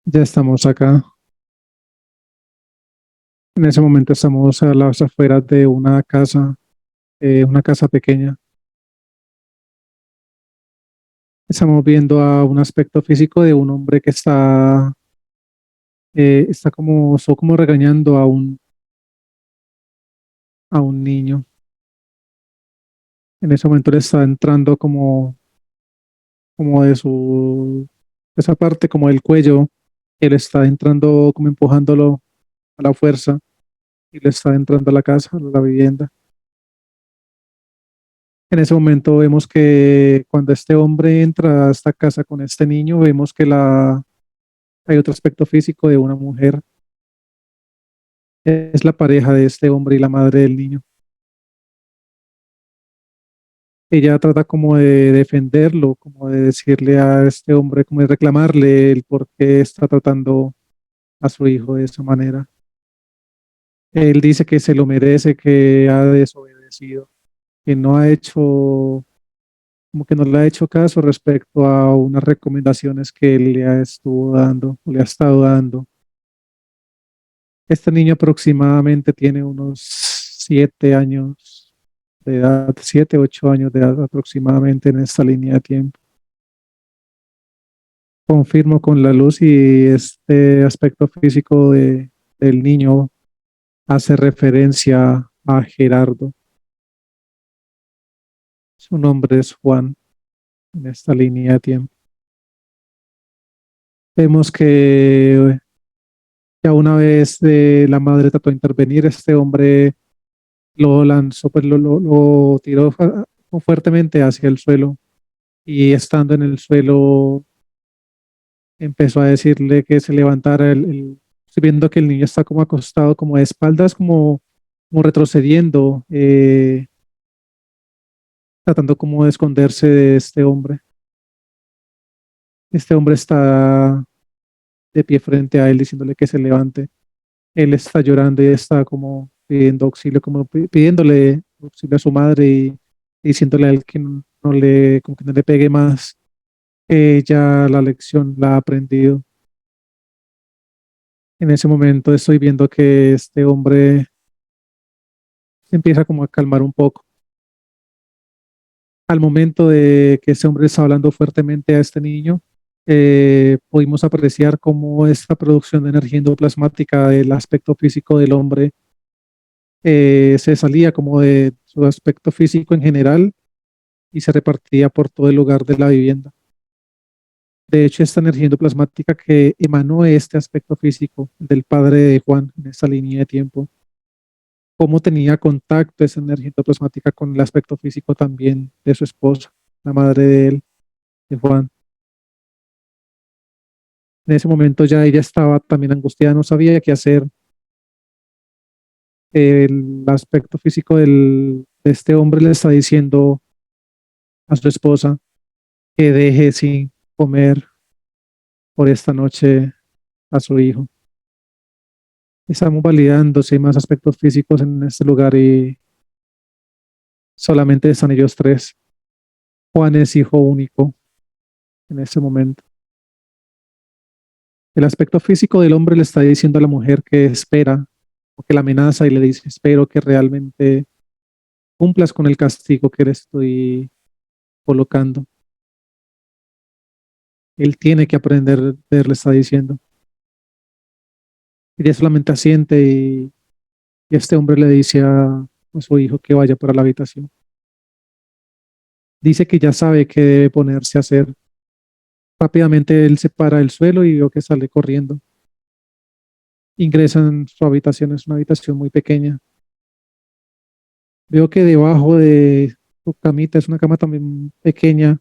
Ya estamos acá. En ese momento estamos a las afueras de una casa pequeña. Estamos viendo a un aspecto físico de un hombre que está como regañando a un niño. En ese momento le está entrando como esa parte como del cuello, él está entrando como empujándolo a la fuerza y le está entrando a la casa, a la vivienda. En ese momento vemos que cuando este hombre entra a esta casa con este niño, vemos que hay otro aspecto físico de una mujer. Es la pareja de este hombre y la madre del niño. Ella trata como de defenderlo, como de decirle a este hombre, como de reclamarle el por qué está tratando a su hijo de esa manera. Él dice que se lo merece, que ha desobedecido, que no ha hecho, como que no le ha hecho caso respecto a unas recomendaciones que él estuvo dando, o le ha estado dando. Este niño aproximadamente tiene unos 7 años de edad, 7, 8 años de edad aproximadamente en esta línea de tiempo. Confirmo con la luz y este aspecto físico del niño hace referencia a Gerardo. Su nombre es Juan en esta línea de tiempo. Vemos que ya una vez la madre trató de intervenir, este hombre lo lanzó, pues lo tiró fuertemente hacia el suelo y estando en el suelo empezó a decirle que se levantara estoy viendo que el niño está como acostado, como de espaldas, como retrocediendo, tratando como de esconderse de este hombre. Este hombre está de pie frente a él diciéndole que se levante. Él está llorando y está como pidiendo auxilio, como pidiéndole auxilio a su madre y diciéndole a él que como que no le pegue más. Ya la lección la ha aprendido. En ese momento estoy viendo que este hombre se empieza como a calmar un poco. Al momento de que este hombre está hablando fuertemente a este niño, pudimos apreciar cómo esta producción de energía endoplasmática del aspecto físico del hombre se salía como de su aspecto físico en general y se repartía por todo el lugar de la vivienda. De hecho, esta energía endoplasmática que emanó de este aspecto físico del padre de Juan en esta línea de tiempo, cómo tenía contacto esa energía endoplasmática con el aspecto físico también de su esposa, la madre de él, de Juan. En ese momento ya ella estaba también angustiada, no sabía qué hacer. El aspecto físico de este hombre le está diciendo a su esposa que deje sin comer por esta noche a su hijo. Estamos validando si hay más aspectos físicos en este lugar y solamente están ellos tres. Juan es hijo único en este momento. El aspecto físico del hombre le está diciendo a la mujer que espera o que la amenaza y le dice, espero que realmente cumplas con el castigo que le estoy colocando. Él tiene que aprender, le está diciendo. Ella solamente asiente y este hombre le dice a su hijo que vaya para la habitación. Dice que ya sabe qué debe ponerse a hacer. Rápidamente él se para del suelo y veo que sale corriendo. Ingresa en su habitación, es una habitación muy pequeña. Veo que debajo de su camita, es una cama también pequeña,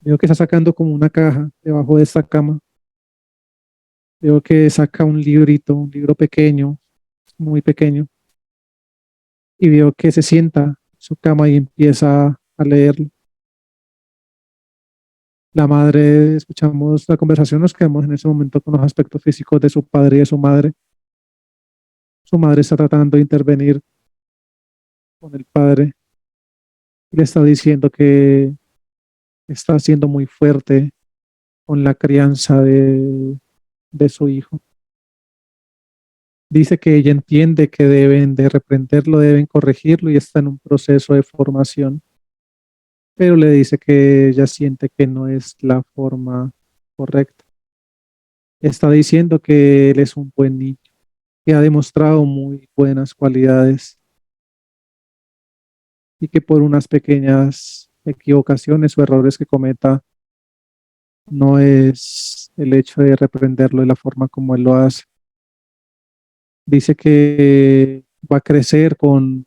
veo que está sacando como una caja debajo de esta cama. Veo que saca un librito, un libro pequeño, muy pequeño, y veo que se sienta en su cama y empieza a leerlo. La madre, escuchamos la conversación, nos quedamos en ese momento con los aspectos físicos de su padre y de su madre. Su madre está tratando de intervenir con el padre. Le está diciendo que está siendo muy fuerte con la crianza de su hijo. Dice que ella entiende que deben de reprenderlo, deben corregirlo y está en un proceso de formación, pero le dice que ella siente que no es la forma correcta. Está diciendo que él es un buen niño, que ha demostrado muy buenas cualidades y que por unas pequeñas equivocaciones o errores que cometa, no es el hecho de reprenderlo de la forma como él lo hace. Dice que va a crecer con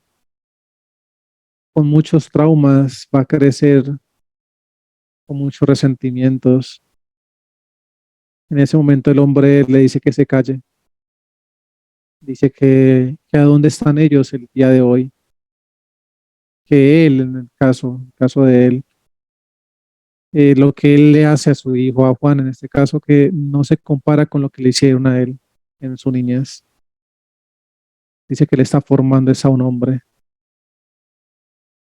muchos traumas, va a crecer con muchos resentimientos. En ese momento el hombre le dice que se calle, dice que a dónde están ellos el día de hoy, que él, en el caso de él, lo que él le hace a su hijo, a Juan en este caso, que no se compara con lo que le hicieron a él en su niñez. Dice que le está formando es a un hombre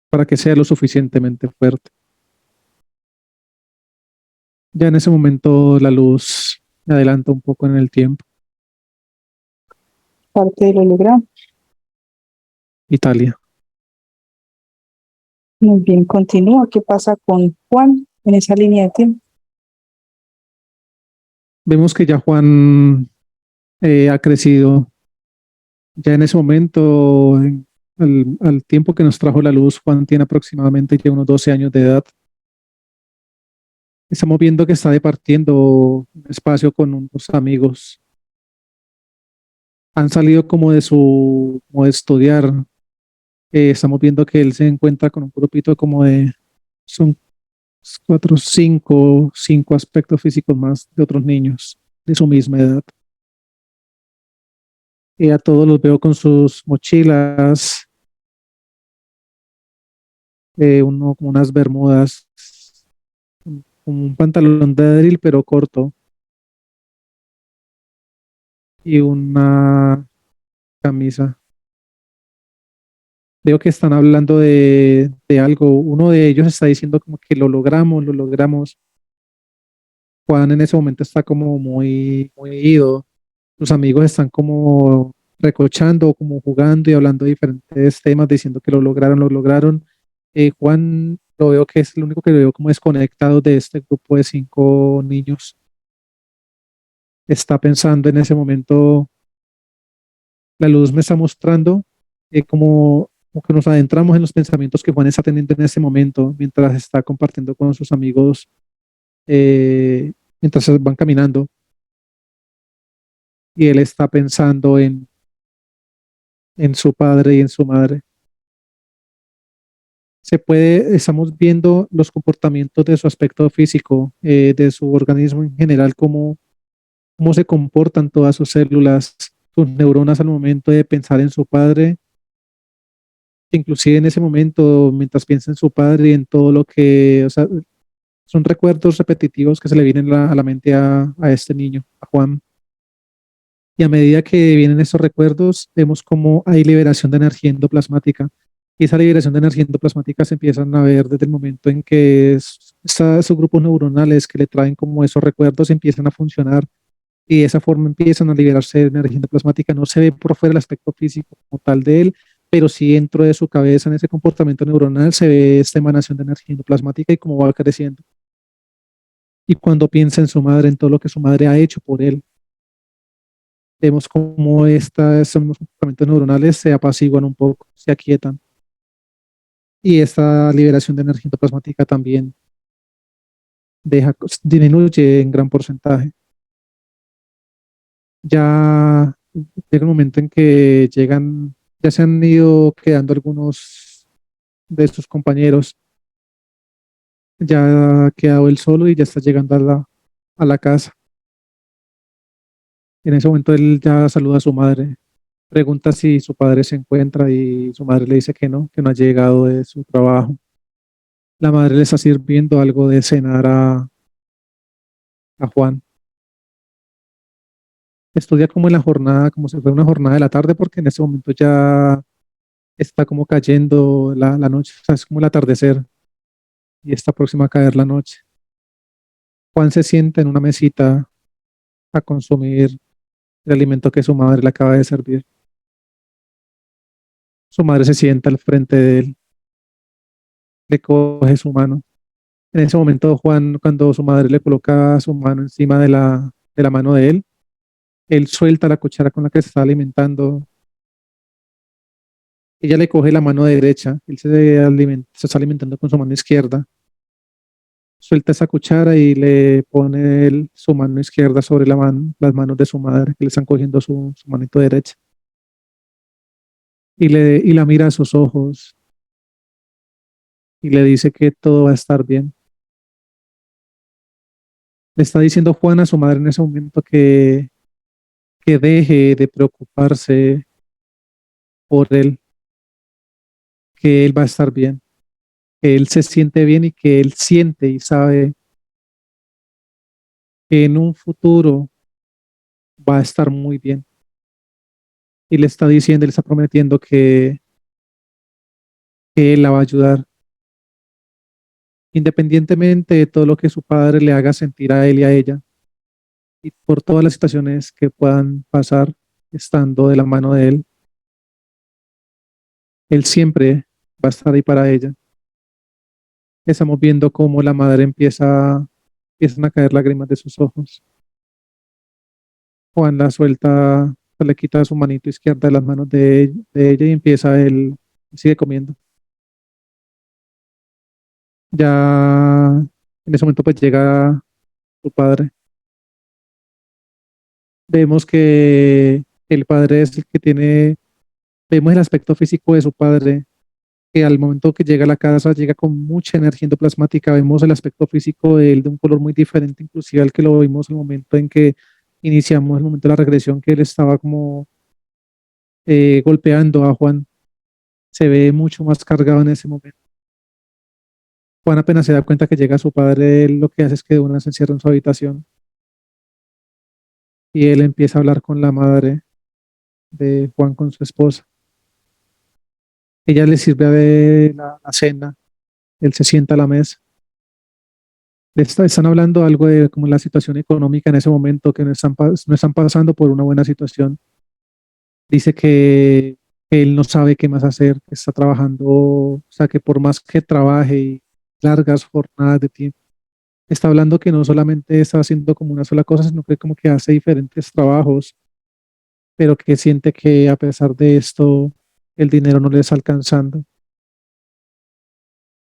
para que sea lo suficientemente fuerte. Ya en ese momento la luz adelanta un poco en el tiempo. Parte del holograma. Italia. Muy bien, continúa. ¿Qué pasa con Juan en esa línea de tiempo? Vemos que ya Juan ha crecido. Ya en ese momento, al tiempo que nos trajo la luz, Juan tiene aproximadamente ya unos 12 años de edad. Estamos viendo que está departiendo un espacio con unos amigos. Han salido como de estudiar. Estamos viendo que él se encuentra con un grupito como de, son cuatro, cinco aspectos físicos más de otros niños de su misma edad. Y a todos los veo con sus mochilas, uno con unas bermudas, un pantalón de drill pero corto y una camisa. Veo que están hablando de algo. Uno de ellos está diciendo como que lo logramos, lo logramos. Juan en ese momento está como muy ido. Sus amigos están como recochando, como jugando y hablando de diferentes temas, diciendo que lo lograron, lo lograron. Juan lo veo que es el único que lo veo como desconectado de este grupo de 5 niños. Está pensando en ese momento, la luz me está mostrando como que nos adentramos en los pensamientos que Juan está teniendo en ese momento, mientras está compartiendo con sus amigos, mientras van caminando, y él está pensando en su padre y en su madre. Estamos viendo los comportamientos de su aspecto físico, de su organismo en general, cómo se comportan todas sus células, sus neuronas al momento de pensar en su padre, inclusive en ese momento, mientras piensa en su padre y en todo lo que, o sea, son recuerdos repetitivos que se le vienen a la mente a este niño, a Juan. Y a medida que vienen estos recuerdos, vemos cómo hay liberación de energía endoplasmática. Y esa liberación de energía endoplasmática se empiezan a ver desde el momento en que esos grupos neuronales que le traen como esos recuerdos empiezan a funcionar y de esa forma empiezan a liberarse de energía endoplasmática. No se ve por fuera el aspecto físico como tal de él, pero sí dentro de su cabeza, en ese comportamiento neuronal, se ve esta emanación de energía endoplasmática y cómo va creciendo. Y cuando piensa en su madre, en todo lo que su madre ha hecho por él, vemos cómo estos mismos comportamientos neuronales se apaciguan un poco, se aquietan. Y esta liberación de energía endoplasmática también disminuye en gran porcentaje. Ya llega un momento en que ya se han ido quedando algunos de sus compañeros, ya ha quedado él solo y ya está llegando a la casa. En ese momento él ya saluda a su madre, pregunta si su padre se encuentra y su madre le dice que no ha llegado de su trabajo. La madre le está sirviendo algo de cenar a Juan. Estudia como en la jornada, como si fuera una jornada de la tarde, porque en ese momento ya está como cayendo la noche, o sea, es como el atardecer y está próxima a caer la noche. Juan se sienta en una mesita a consumir el alimento que su madre le acaba de servir. Su madre se sienta al frente de él, le coge su mano. En ese momento, Juan, cuando su madre le coloca su mano encima de la mano de él suelta la cuchara con la que se está alimentando. Ella le coge la mano derecha, se está alimentando con su mano izquierda. Suelta esa cuchara y le pone su mano izquierda sobre las manos de su madre, que le están cogiendo su manito derecha. Y la mira a sus ojos y le dice que todo va a estar bien. Le está diciendo Juan a su madre en ese momento que deje de preocuparse por él, que él va a estar bien, que él se siente bien y que él siente y sabe que en un futuro va a estar muy bien. Y le está diciendo, le está prometiendo que él la va a ayudar, independientemente de todo lo que su padre le haga sentir a él y a ella, y por todas las situaciones que puedan pasar estando de la mano de él siempre va a estar ahí para ella. Estamos viendo cómo la madre empiezan a caer lágrimas de sus ojos. Juan la suelta, le quita su manito izquierda de las manos de ella y empieza sigue comiendo. Ya en ese momento pues llega su padre. Vemos que el padre es el que vemos el aspecto físico de su padre, que al momento que llega a la casa llega con mucha energía endoplasmática. Vemos el aspecto físico de él de un color muy diferente, inclusive al que lo vimos el momento en que iniciamos el momento de la regresión, que él estaba como golpeando a Juan. Se ve mucho más cargado en ese momento. Juan apenas se da cuenta que llega su padre, él lo que hace es que de una se encierra en su habitación y él empieza a hablar con la madre de Juan, con su esposa. Ella le sirve la cena, él se sienta a la mesa. Están hablando algo de como la situación económica en ese momento, que no están pasando por una buena situación. Dice que él no sabe qué más hacer, que está trabajando, o sea, que por más que trabaje y largas jornadas de tiempo, está hablando que no solamente está haciendo como una sola cosa, sino que como que hace diferentes trabajos, pero que siente que a pesar de esto, el dinero no le está alcanzando.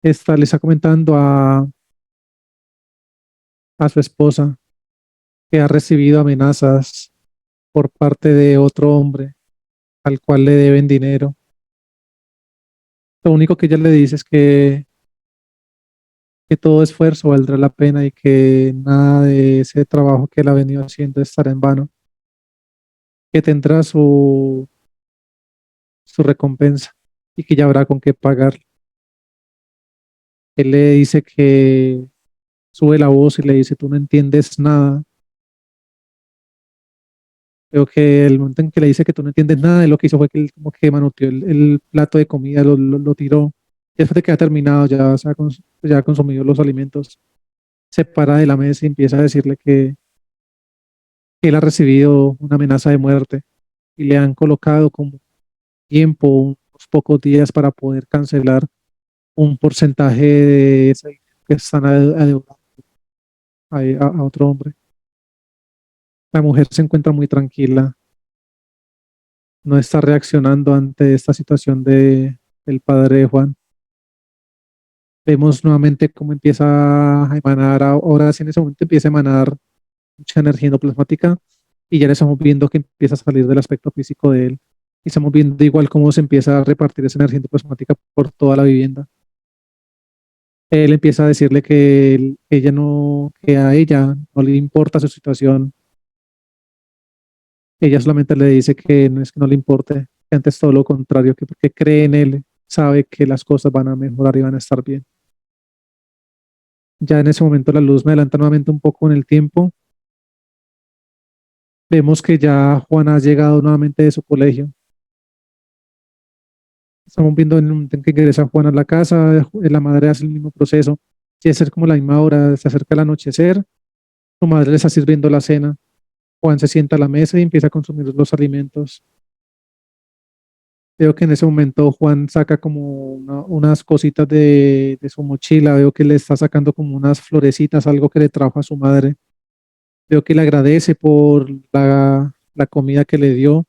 Le está comentando a su esposa que ha recibido amenazas por parte de otro hombre al cual le deben dinero. Lo único que ella le dice es que todo esfuerzo valdrá la pena y que nada de ese trabajo que él ha venido haciendo estará en vano, que tendrá su recompensa y que ya habrá con qué pagar. Él le dice que sube la voz y le dice, tú no entiendes nada. Creo que el momento en que le dice que tú no entiendes nada, de lo que hizo fue que él como que manoteó el plato de comida, lo tiró. Y después de que ha terminado, ya ha consumido los alimentos, se para de la mesa y empieza a decirle que él ha recibido una amenaza de muerte y le han colocado como tiempo, unos pocos días para poder cancelar un porcentaje de ese dinero que están adeudando a otro hombre. La mujer se encuentra muy tranquila, no está reaccionando ante esta situación del padre de Juan. Vemos nuevamente cómo empieza a emanar, ahora sí en ese momento empieza a emanar mucha energía endoplasmática y ya le estamos viendo que empieza a salir del aspecto físico de él. Y estamos viendo igual cómo se empieza a repartir esa energía endoplasmática por toda la vivienda. Él empieza a decirle que a ella no le importa su situación. Ella solamente le dice que no es que no le importe, que antes todo lo contrario, que porque cree en él, sabe que las cosas van a mejorar y van a estar bien. Ya en ese momento la luz me adelanta nuevamente un poco en el tiempo. Vemos que ya Juana ha llegado nuevamente de su colegio. Estamos viendo en el momento en que ingresa Juana a la casa, la madre hace el mismo proceso. Quiere ser como la misma hora, se acerca el anochecer, su madre le está sirviendo la cena Juan se sienta a la mesa y empieza a consumir los alimentos. Veo que en ese momento Juan saca como unas cositas de su mochila, veo que le está sacando como unas florecitas, algo que le trajo a su madre. Veo que le agradece por la comida que le dio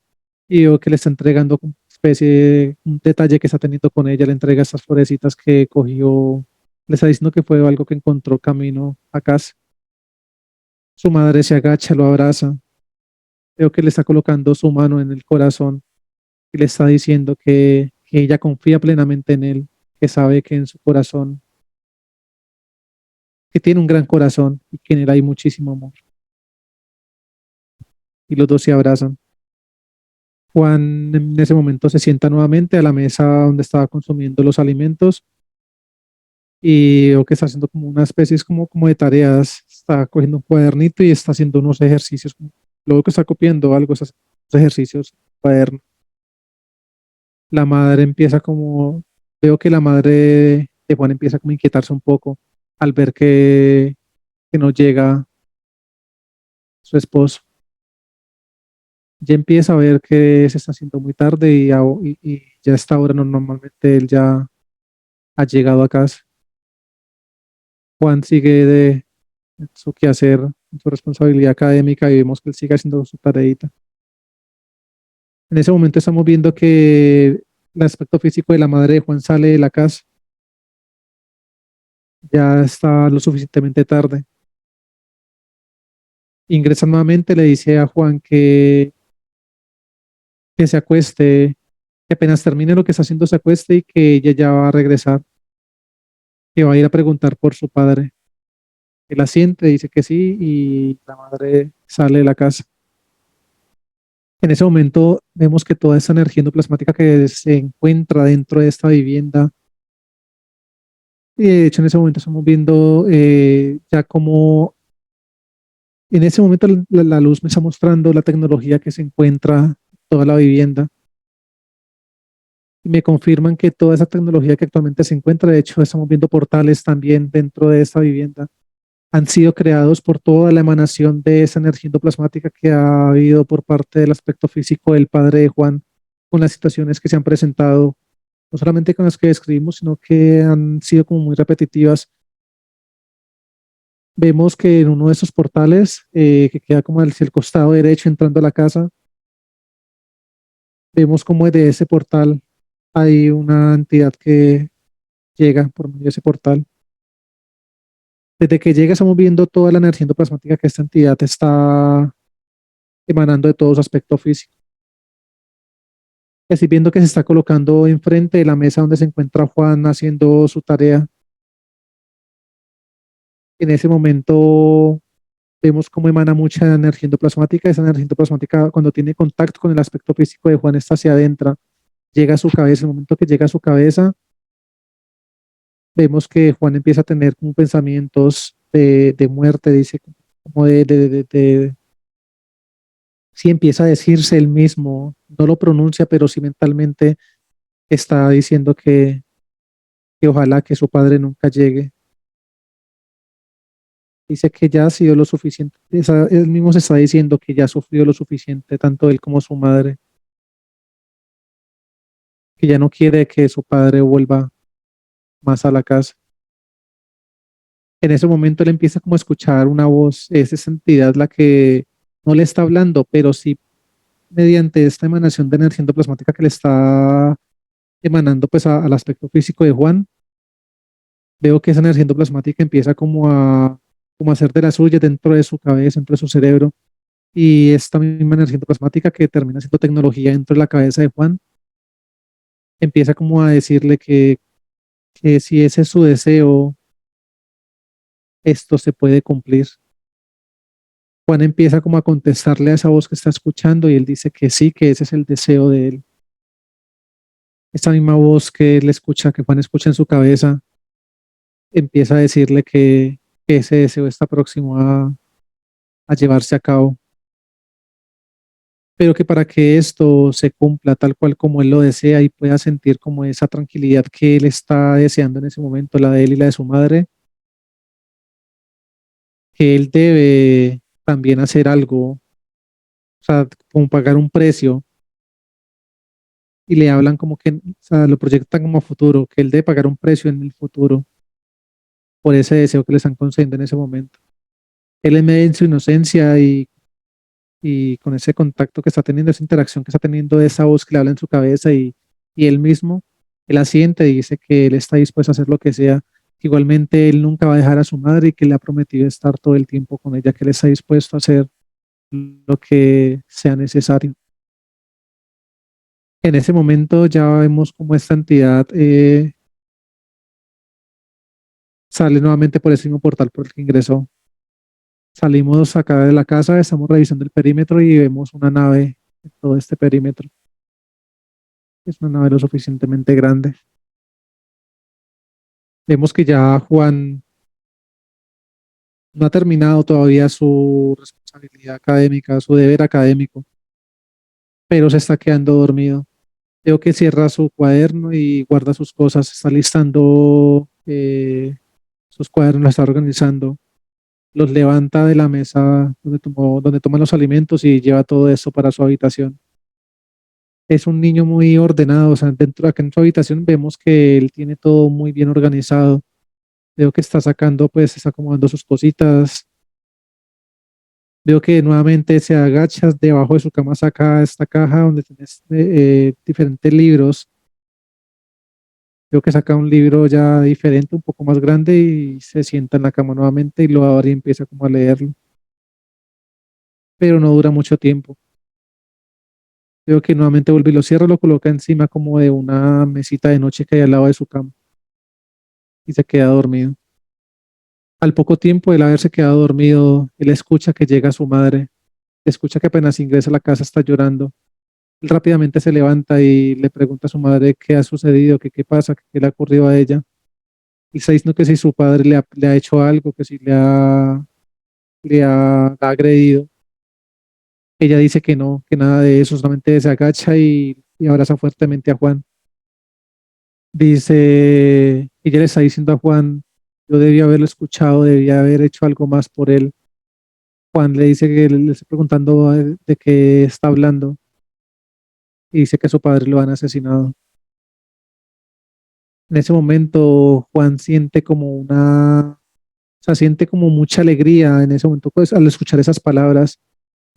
y veo que le está entregando como una especie, un detalle que está teniendo con ella, le entrega estas florecitas que cogió, le está diciendo que fue algo que encontró camino a casa. Su madre se agacha, lo abraza, veo que le está colocando su mano en el corazón y le está diciendo que ella confía plenamente en él, que sabe que en su corazón, que tiene un gran corazón y que en él hay muchísimo amor. Y los dos se abrazan. Juan en ese momento se sienta nuevamente a la mesa donde estaba consumiendo los alimentos y veo que está haciendo como una especie como de tareas. Está cogiendo un cuadernito y está haciendo unos ejercicios. Luego que está copiando algo, esos ejercicios, cuaderno. La madre empieza como, veo que la madre de Juan empieza como a inquietarse un poco al ver que no llega su esposo. Ya empieza a ver que se está haciendo muy tarde y ya a esta hora normalmente él ya ha llegado a casa. Juan sigue de su quehacer, su responsabilidad académica y vemos que él sigue haciendo su tareita. En ese momento estamos viendo que el aspecto físico de la madre de Juan sale de la casa. Ya está lo suficientemente tarde. Ingresa nuevamente, le dice a Juan que se acueste, que apenas termine lo que está haciendo se acueste y que ella ya va a regresar, que va a ir a preguntar por su padre. Él asiente, dice que sí y la madre sale de la casa. En ese momento vemos que toda esa energía endoplasmática que se encuentra dentro de esta vivienda, y de hecho en ese momento estamos viendo ya como en ese momento la luz me está mostrando la tecnología que se encuentra en toda la vivienda y me confirman que toda esa tecnología que actualmente se encuentra, de hecho estamos viendo portales también dentro de esta vivienda, han sido creados por toda la emanación de esa energía endoplasmática que ha habido por parte del aspecto físico del padre de Juan con las situaciones que se han presentado, no solamente con las que describimos, sino que han sido como muy repetitivas. Vemos que en uno de esos portales, que queda como hacia el costado derecho entrando a la casa, vemos como de ese portal hay una entidad que llega por medio de ese portal. Desde que llega estamos viendo toda la energía endoplasmática que esta entidad está emanando de todo su aspecto físico. Estoy viendo que se está colocando enfrente de la mesa donde se encuentra Juan haciendo su tarea. En ese momento vemos cómo emana mucha energía endoplasmática. Esa energía endoplasmática, cuando tiene contacto con el aspecto físico de Juan, está hacia adentro, llega a su cabeza. En el momento que llega a su cabeza, vemos que Juan empieza a tener como pensamientos de muerte, dice, como sí empieza a decirse él mismo, no lo pronuncia, pero sí mentalmente está diciendo que ojalá que su padre nunca llegue. Dice que ya ha sido lo suficiente, él mismo se está diciendo que ya ha sufrido lo suficiente, tanto él como su madre, que ya no quiere que su padre vuelva más a la casa. En ese momento él empieza como a escuchar una voz, es esa entidad la que no le está hablando, pero sí mediante esta emanación de energía endoplasmática que le está emanando pues al aspecto físico de Juan, veo que esa energía endoplasmática empieza como a hacer de la suya dentro de su cabeza, dentro de su cerebro, y esta misma energía endoplasmática que termina siendo tecnología dentro de la cabeza de Juan, empieza como a decirle que si ese es su deseo, esto se puede cumplir. Juan empieza como a contestarle a esa voz que está escuchando y él dice que sí, que ese es el deseo de él. Esta misma voz que él escucha, que Juan escucha en su cabeza, empieza a decirle que ese deseo está próximo a llevarse a cabo, pero que para que esto se cumpla tal cual como él lo desea y pueda sentir como esa tranquilidad que él está deseando en ese momento, la de él y la de su madre, que él debe también hacer algo sea, como pagar un precio y le hablan como que, o sea, lo proyectan como a futuro, que él debe pagar un precio en el futuro por ese deseo que le están concediendo en ese momento. Él en medio de su inocencia y con ese contacto que está teniendo, esa interacción que está teniendo, esa voz que le habla en su cabeza y él mismo, él asiente y dice que él está dispuesto a hacer lo que sea. Igualmente, él nunca va a dejar a su madre y que le ha prometido estar todo el tiempo con ella, que él está dispuesto a hacer lo que sea necesario. En ese momento ya vemos cómo esta entidad sale nuevamente por ese mismo portal por el que ingresó. Salimos acá de la casa, estamos revisando el perímetro y vemos una nave en todo este perímetro. Es una nave lo suficientemente grande. Vemos que ya Juan no ha terminado todavía su responsabilidad académica, su deber académico, pero se está quedando dormido. Veo que cierra su cuaderno y guarda sus cosas, está listando sus cuadernos, los está organizando, los levanta de la mesa donde toma los alimentos y lleva todo eso para su habitación. Es un niño muy ordenado, o sea, dentro acá en su habitación vemos que él tiene todo muy bien organizado. Veo que está sacando, pues, está acomodando sus cositas. Veo que nuevamente se agacha debajo de su cama, saca esta caja donde tienes diferentes libros. Veo que saca un libro ya diferente, un poco más grande y se sienta en la cama nuevamente y lo abre y empieza como a leerlo. Pero no dura mucho tiempo. Veo que nuevamente vuelve y lo cierra, lo coloca encima como de una mesita de noche que hay al lado de su cama y se queda dormido. Al poco tiempo de él haberse quedado dormido, él escucha que llega su madre, escucha que apenas ingresa a la casa está llorando. Él rápidamente se levanta y le pregunta a su madre qué ha sucedido, qué pasa, qué le ha ocurrido a ella. Y está diciendo que si su padre le ha hecho algo, que si la ha agredido. Ella dice que no, que nada de eso, solamente se agacha y abraza fuertemente a Juan. Dice, ella le está diciendo a Juan, yo debía haberlo escuchado, debía haber hecho algo más por él. Juan le dice que le está preguntando de qué está hablando y dice que su padre lo han asesinado. En ese momento Juan siente como o sea, siente como mucha alegría en ese momento pues, al escuchar esas palabras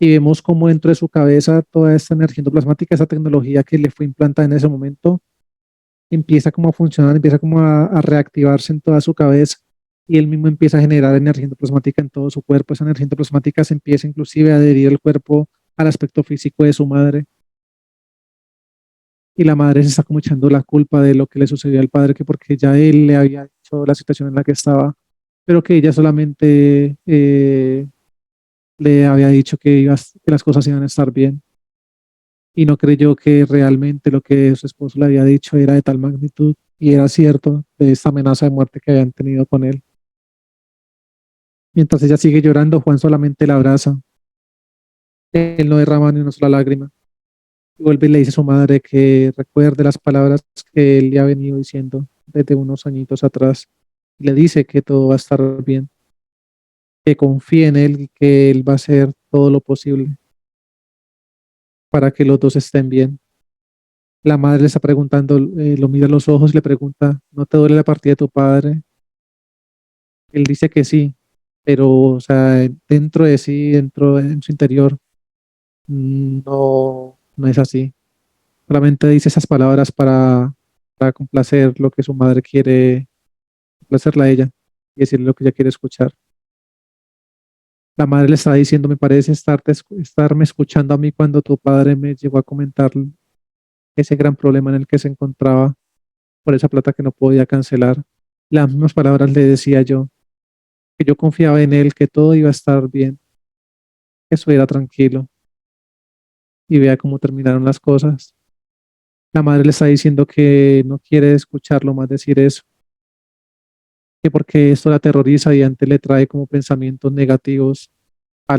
y vemos cómo dentro de su cabeza toda esta energía endoplasmática, esa tecnología que le fue implantada en ese momento, empieza como a funcionar, empieza como a reactivarse en toda su cabeza y él mismo empieza a generar energía endoplasmática en todo su cuerpo. Esa energía endoplasmática se empieza inclusive a adherir el cuerpo al aspecto físico de su madre y la madre se está como echando la culpa de lo que le sucedió al padre, que porque ya él le había dicho la situación en la que estaba, pero que ella solamente le había dicho que las cosas iban a estar bien y no creyó que realmente lo que su esposo le había dicho era de tal magnitud y era cierto de esta amenaza de muerte que habían tenido con él. Mientras ella sigue llorando, Juan solamente la abraza. Él no derrama ni una sola lágrima. Y vuelve y le dice a su madre que recuerde las palabras que él le ha venido diciendo desde unos añitos atrás. Y le dice que todo va a estar bien, que confíe en él y que él va a hacer todo lo posible para que los dos estén bien. La madre le está preguntando, lo mira a los ojos y le pregunta, ¿no te duele la partida de tu padre? Él dice que sí, pero, o sea, dentro de sí, dentro en su interior, no es así. Solamente dice esas palabras para complacer lo que su madre quiere, complacerla a ella y decirle lo que ella quiere escuchar. La madre le está diciendo, me parece estarme escuchando a mí cuando tu padre me llegó a comentar ese gran problema en el que se encontraba por esa plata que no podía cancelar. Las mismas palabras le decía yo, que yo confiaba en él, que todo iba a estar bien, que estuviera tranquilo y vea cómo terminaron las cosas. La madre le está diciendo que no quiere escucharlo más decir eso, que porque esto la aterroriza y antes le trae como pensamientos negativos a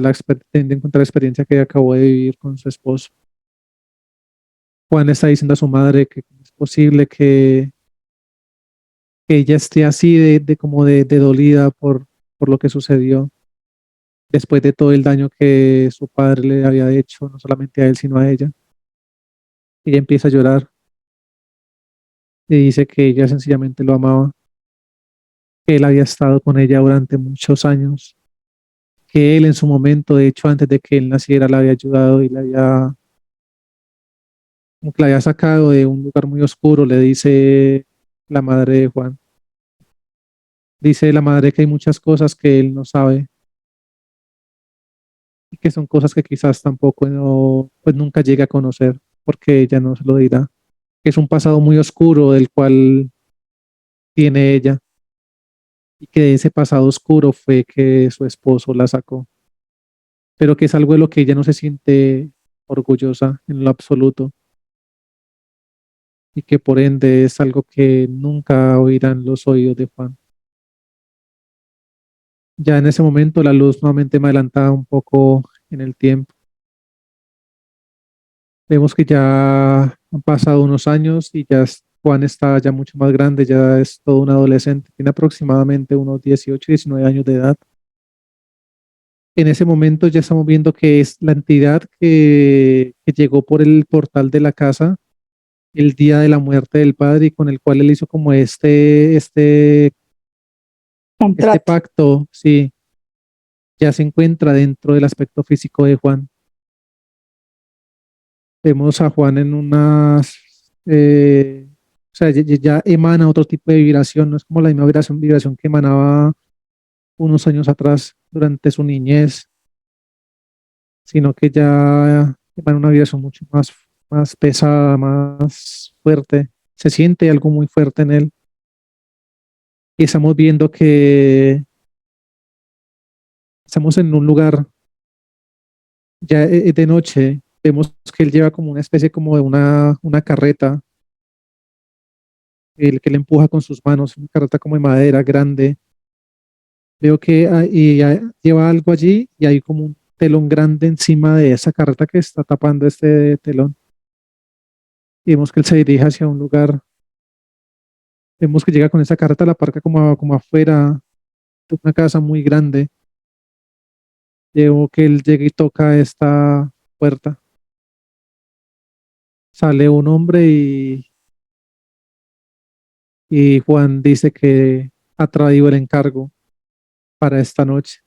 teniendo en cuenta la experiencia que acabó de vivir con su esposo. Juan le está diciendo a su madre que cómo es posible que ella esté así de como de dolida por lo que sucedió, después de todo el daño que su padre le había hecho, no solamente a él, sino a ella. Ella empieza a llorar y dice que ella sencillamente lo amaba, que él había estado con ella durante muchos años, que él en su momento, de hecho, antes de que él naciera, la había ayudado y la había, como que la había sacado de un lugar muy oscuro, le dice la madre de Juan. Dice la madre que hay muchas cosas que él no sabe y que son cosas que quizás tampoco no, pues nunca llegue a conocer, porque ella no se lo dirá. Que es un pasado muy oscuro del cual tiene ella y que de ese pasado oscuro fue que su esposo la sacó, pero que es algo de lo que ella no se siente orgullosa en lo absoluto y que por ende es algo que nunca oirán los oídos de Juan. Ya en ese momento la luz nuevamente me adelantaba un poco en el tiempo. Vemos que ya han pasado unos años y Juan está ya mucho más grande, ya es todo un adolescente, tiene aproximadamente unos 18, 19 años de edad. En ese momento ya estamos viendo que es la entidad que llegó por el portal de la casa el día de la muerte del padre y con el cual él hizo como este Contrato. pacto, sí, ya se encuentra dentro del aspecto físico de Juan. Vemos a Juan en o sea, ya emana otro tipo de vibración, no es como la misma vibración que emanaba unos años atrás durante su niñez, sino que ya emana una vibración mucho más pesada, más fuerte. Se siente algo muy fuerte en él. Y estamos viendo que estamos en un lugar ya de noche. Vemos que él lleva como una especie como de una carreta, el que le empuja con sus manos, una carreta como de madera grande. Veo que lleva algo allí y hay como un telón grande encima de esa carreta que está tapando este telón. Y vemos que él se dirige hacia un lugar. Vemos que llega con esa carreta, la parca como afuera de una casa muy grande. Veo que él llega y toca esta puerta. Sale un hombre y Juan dice que ha traído el encargo para esta noche.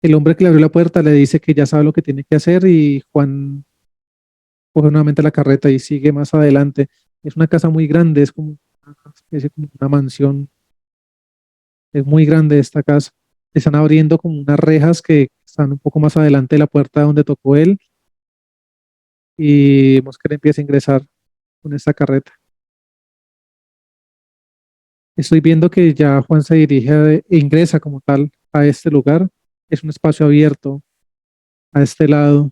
El hombre que le abrió la puerta le dice que ya sabe lo que tiene que hacer y Juan coge nuevamente la carreta y sigue más adelante. Es una casa muy grande, es como una especie como una mansión. Es muy grande esta casa. Están abriendo como unas rejas que están un poco más adelante de la puerta donde tocó él y vemos que él empieza a ingresar con esta carreta. Estoy viendo que ya Juan se dirige e ingresa como tal a este lugar. Es un espacio abierto a este lado.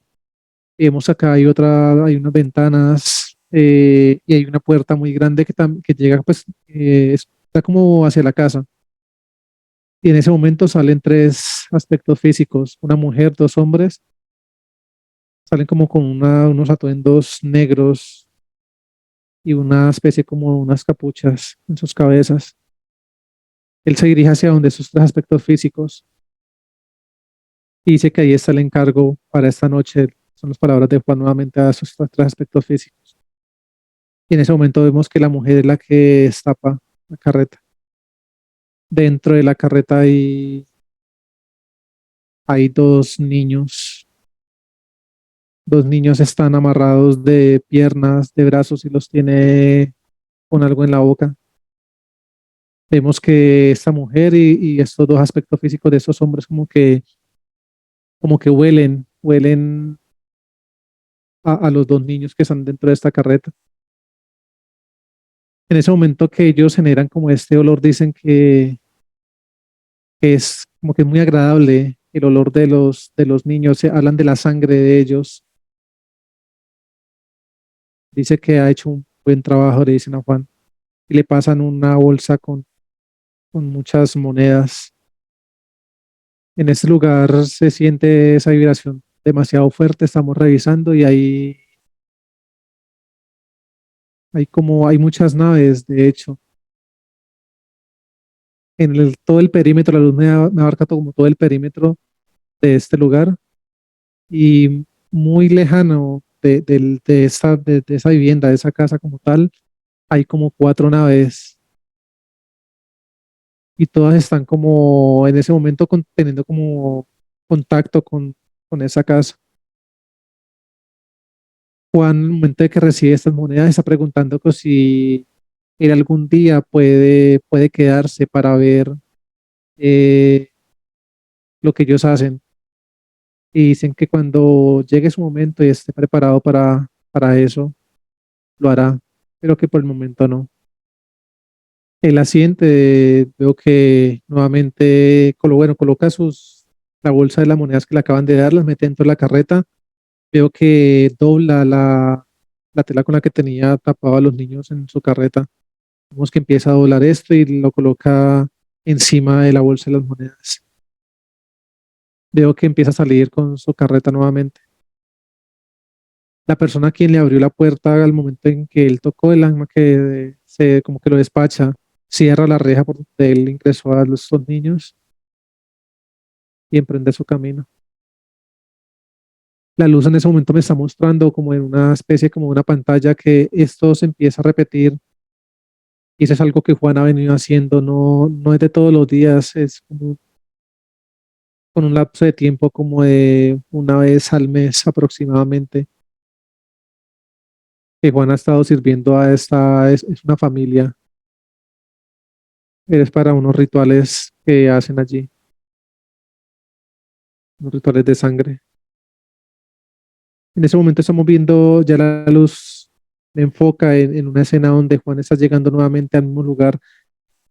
Y vemos acá hay unas ventanas y hay una puerta muy grande que llega, pues, está como hacia la casa. Y en ese momento salen tres aspectos físicos, una mujer, dos hombres, salen como con unos atuendos negros y una especie como unas capuchas en sus cabezas. Él se dirige hacia donde esos tres aspectos físicos y dice que ahí está el encargo para esta noche. Son las palabras de Juan nuevamente a esos tres aspectos físicos. Y en ese momento vemos que la mujer es la que destapa la carreta. Dentro de la carreta hay dos niños. Dos niños están amarrados de piernas, de brazos y los tiene con algo en la boca. Vemos que esta mujer y estos dos aspectos físicos de esos hombres como que huelen a los dos niños que están dentro de esta carreta. En ese momento que ellos generan como este olor, dicen que es como que es muy agradable el olor de los niños, se hablan de la sangre de ellos, dice que ha hecho un buen trabajo, le dicen a Juan, y le pasan una bolsa con muchas monedas. En este lugar se siente esa vibración demasiado fuerte, estamos revisando y hay muchas naves, de hecho, todo el perímetro, la luz me abarca todo, como todo el perímetro de este lugar y muy lejano de esa vivienda, de esa casa como tal, hay como cuatro naves y todas están como en ese momento teniendo como contacto con esa casa. Juan, en el momento de que recibe estas monedas, está preguntando que si él algún día puede quedarse para ver eh, lo que ellos hacen. Y dicen que cuando llegue su momento y esté preparado para eso, lo hará, pero que por el momento no. El asiente, veo que nuevamente bueno, coloca la bolsa de las monedas que le acaban de dar, las mete dentro de la carreta. Veo que dobla la tela con la que tenía tapado a los niños en su carreta. Vemos que empieza a doblar esto y lo coloca encima de la bolsa de las monedas. Veo que empieza a salir con su carreta nuevamente. La persona a quien le abrió la puerta al momento en que él tocó el arma que se como que lo despacha, cierra la reja por donde él ingresó a los dos niños y emprende su camino. La luz en ese momento me está mostrando como en una especie como una pantalla que esto se empieza a repetir y eso es algo que Juan ha venido haciendo, no es de todos los días, es como con un lapso de tiempo como de una vez al mes aproximadamente, que Juan ha estado sirviendo a es una familia, es para unos rituales que hacen allí, unos rituales de sangre. En ese momento estamos viendo ya la luz me enfoca en una escena donde Juan está llegando nuevamente al mismo lugar,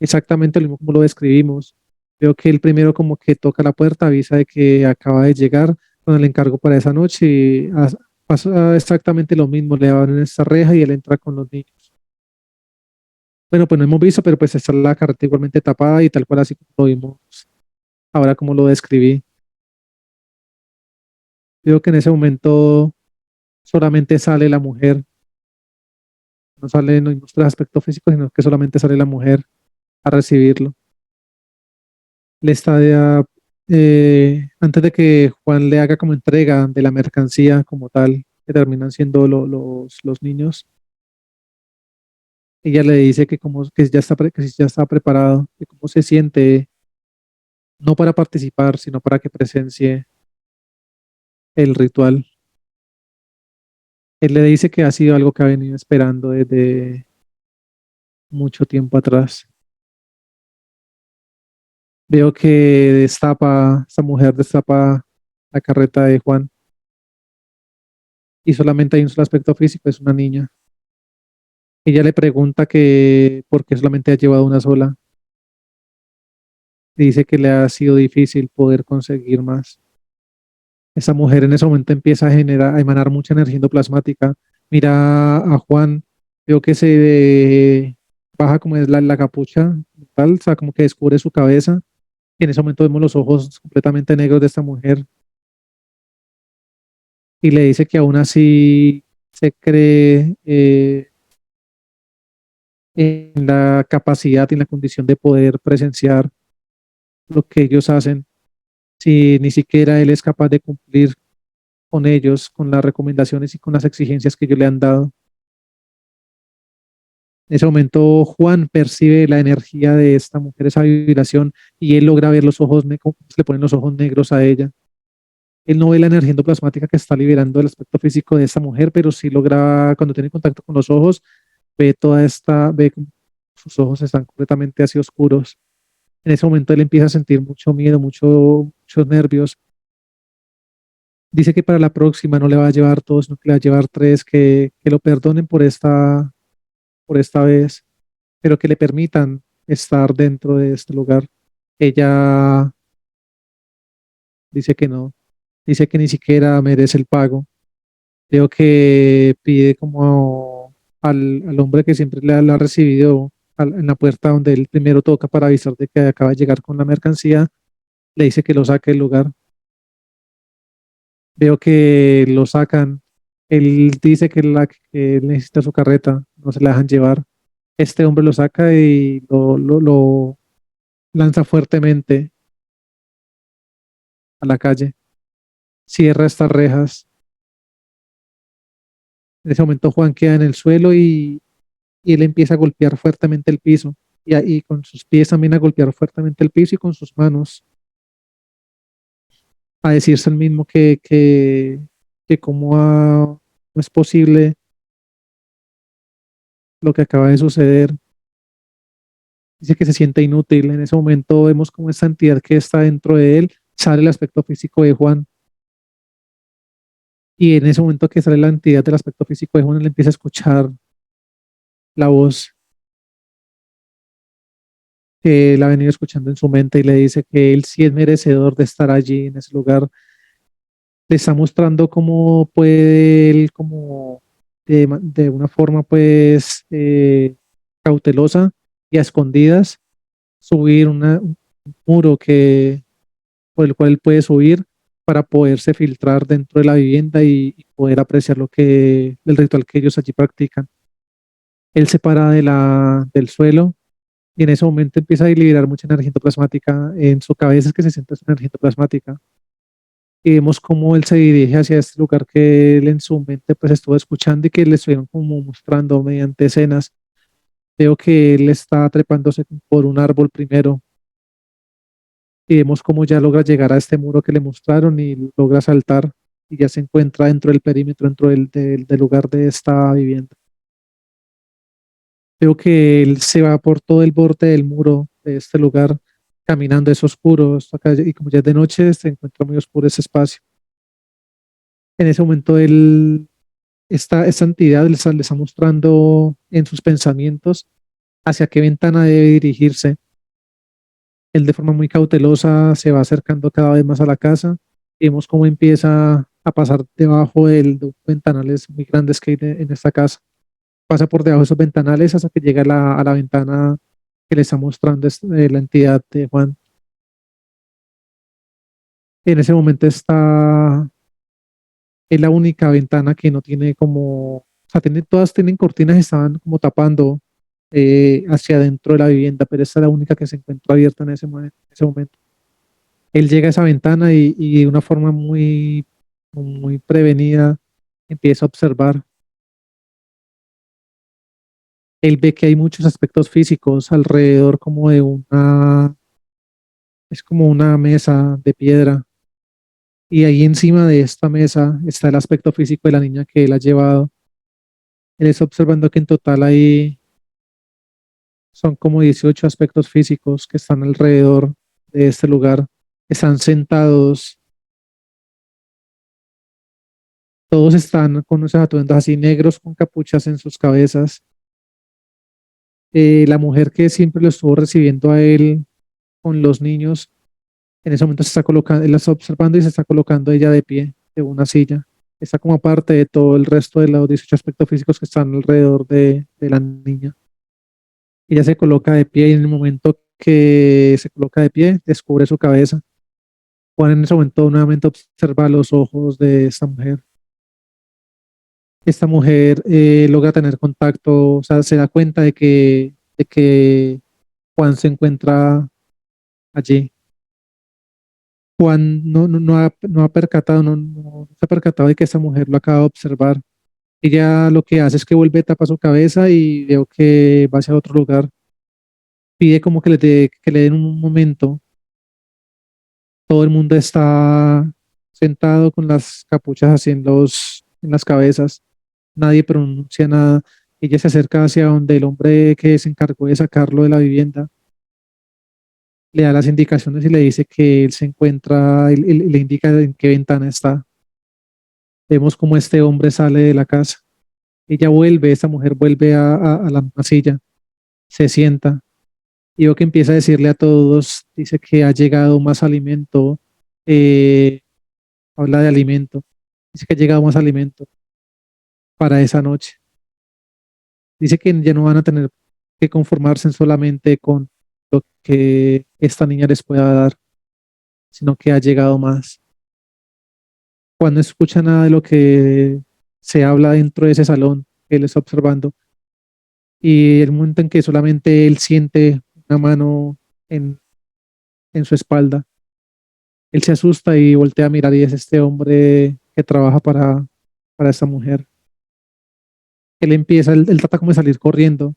exactamente lo mismo como lo describimos. Veo que él primero como que toca la puerta, avisa de que acaba de llegar con el encargo para esa noche y pasa exactamente lo mismo, le abren esta reja y él entra con los niños. Bueno, pues no hemos visto, pero pues está la carreta igualmente tapada y tal cual así como lo vimos ahora como lo describí. Veo que en ese momento solamente sale la mujer, no sale, no muestra aspecto físico, sino que solamente sale la mujer a recibirlo. Le está antes de que Juan le haga como entrega de la mercancía como tal, que terminan siendo los niños, ella le dice que como que ya está, que ya está preparado, que cómo se siente, no para participar, sino para que presencie el ritual. Él le dice que ha sido algo que ha venido esperando desde mucho tiempo atrás. Veo que esta mujer destapa la carreta de Juan y solamente hay un solo aspecto físico, es una niña. Ella le pregunta que por qué solamente ha llevado una sola. Dice que le ha sido difícil poder conseguir más. Esa mujer en ese momento empieza a emanar mucha energía endoplasmática. Mira a Juan, veo que se baja como es la capucha, tal, o sea, como que descubre su cabeza. Y en ese momento vemos los ojos completamente negros de esta mujer y le dice que aún así se cree en la capacidad y en la condición de poder presenciar lo que ellos hacen si ni siquiera él es capaz de cumplir con ellos, con las recomendaciones y con las exigencias que ellos le han dado. En ese momento Juan percibe la energía de esta mujer, esa vibración, y él logra ver los ojos, le ponen los ojos negros a ella. Él no ve la energía endoplasmática que está liberando el aspecto físico de esta mujer, pero sí logra, cuando tiene contacto con los ojos, ve como sus ojos están completamente así oscuros. En ese momento él empieza a sentir mucho miedo, muchos nervios. Dice que para la próxima no le va a llevar dos, sino que le va a llevar tres, que lo perdonen por esta vez, pero que le permitan estar dentro de este lugar. Ella dice que no, dice que ni siquiera merece el pago. Veo que pide como al hombre que siempre le ha recibido en la puerta donde él primero toca para avisar de que acaba de llegar con la mercancía, le dice que lo saque del lugar. Veo que lo sacan. Él dice que él necesita su carreta, no se la dejan llevar. Este hombre lo saca y lanza fuertemente a la calle, cierra estas rejas. En ese momento Juan queda en el suelo y él empieza a golpear fuertemente el piso y con sus pies también a golpear fuertemente el piso y con sus manos a decirse el mismo que no es posible lo que acaba de suceder. Dice que se siente inútil. En ese momento vemos como esta entidad que está dentro de él sale el aspecto físico de Juan. Y en ese momento que sale la entidad del aspecto físico de Juan, él empieza a escuchar la voz que él ha venido escuchando en su mente y le dice que él sí es merecedor de estar allí en ese lugar. Le está mostrando cómo puede él, como de una forma pues cautelosa y a escondidas, subir un muro por el cual él puede subir para poderse filtrar dentro de la vivienda y poder apreciar el ritual que ellos allí practican. Él se para del suelo y en ese momento empieza a liberar mucha energía endoplasmática en su cabeza, es que se siente esa energía endoplasmática. Y vemos cómo él se dirige hacia este lugar que él en su mente pues estuvo escuchando y que le estuvieron como mostrando mediante escenas. Veo que él está trepándose por un árbol primero y vemos cómo ya logra llegar a este muro que le mostraron y logra saltar y ya se encuentra dentro del perímetro, dentro del lugar de esta vivienda. Veo que él se va por todo el borde del muro de este lugar, caminando, es oscuro, esta calle, y como ya es de noche, se encuentra muy oscuro ese espacio. En ese momento esta entidad le está mostrando en sus pensamientos hacia qué ventana debe dirigirse. Él de forma muy cautelosa se va acercando cada vez más a la casa y vemos cómo empieza a pasar debajo de ventanales muy grandes que hay en esta casa. Pasa por debajo de esos ventanales hasta que llega a la ventana que le está mostrando la entidad de Juan. En ese momento es la única ventana que no tiene como, o sea, todas tienen cortinas y estaban como tapando hacia adentro de la vivienda, pero esta es la única que se encuentra abierta en en ese momento. Él llega a esa ventana y de una forma muy prevenida empieza a observar. Él ve que hay muchos aspectos físicos alrededor como es como una mesa de piedra y ahí encima de esta mesa está el aspecto físico de la niña que él ha llevado. Él está observando que en total hay son como 18 aspectos físicos que están alrededor de este lugar. Están sentados, todos están con unos atuendos así negros con capuchas en sus cabezas. La mujer que siempre lo estuvo recibiendo a él con los niños, en ese momento se está colocando, él la está observando y se está colocando ella de pie de una silla. Está como aparte de todo el resto de los 18 aspectos físicos que están alrededor de la niña. Ella se coloca de pie y en el momento que se coloca de pie, descubre su cabeza. Juan en ese momento nuevamente observa los ojos de esta mujer. Esta mujer logra tener contacto, o sea, se da cuenta de que Juan se encuentra allí. Juan no ha percatado, no se ha percatado de que esta mujer lo acaba de observar. Ella lo que hace es que vuelve, tapa su cabeza y veo que va hacia otro lugar. Pide como que le den un momento. Todo el mundo está sentado con las capuchas así en las cabezas. Nadie pronuncia nada. Ella se acerca hacia donde el hombre que se encargó de sacarlo de la vivienda le da las indicaciones y le dice que él se encuentra, le indica en qué ventana está. Vemos cómo este hombre sale de la casa. Ella vuelve, esta mujer vuelve a la masilla, se sienta y veo que empieza a decirle a todos, dice que ha llegado más alimento, eh, habla de alimento, dice que ha llegado más alimento para esa noche. Dice que ya no van a tener que conformarse solamente con lo que esta niña les pueda dar, sino que ha llegado más. Juan no escucha nada de lo que se habla dentro de ese salón que él está observando y el momento en que solamente él siente una mano en su espalda. Él se asusta y voltea a mirar y es este hombre que trabaja para esta mujer. Él trata como de salir corriendo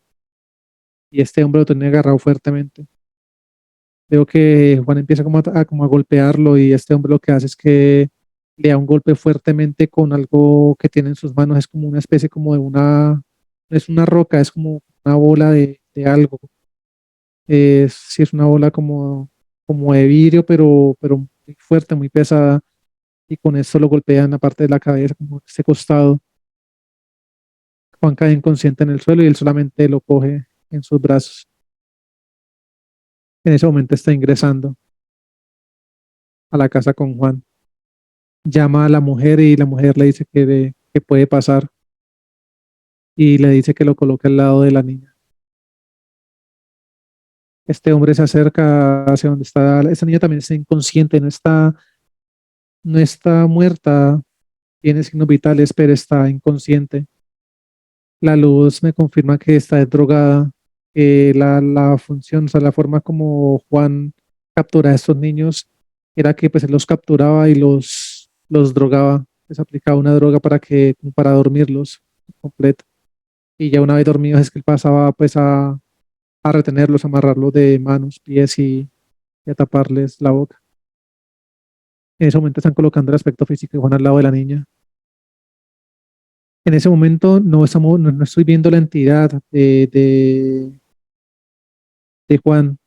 y este hombre lo tiene agarrado fuertemente. Veo que Juan empieza como a golpearlo y este hombre lo que hace es que le da un golpe fuertemente con algo que tiene en sus manos. Es como una especie como de no es una roca, es como una bola de algo. Sí, es una bola como de vidrio, pero muy fuerte, muy pesada. Y con esto lo golpean en la parte de la cabeza, como este costado. Juan cae inconsciente en el suelo y él solamente lo coge en sus brazos. En ese momento está ingresando a la casa con Juan. Llama a la mujer y la mujer le dice que puede pasar y le dice que lo coloque al lado de la niña. Este hombre se acerca hacia donde está, esta niña también está inconsciente, no está muerta, tiene signos vitales, pero está inconsciente. La luz me confirma que está drogada. La función, o sea, la forma como Juan captura a estos niños era que pues él los capturaba y los drogaba, les aplicaba una droga como para dormirlos completo. Y ya una vez dormidos es que él pasaba pues a retenerlos, a amarrarlos de manos, pies y a taparles la boca. En ese momento están colocando el aspecto físico de Juan al lado de la niña. En ese momento no estoy viendo la entidad de Juan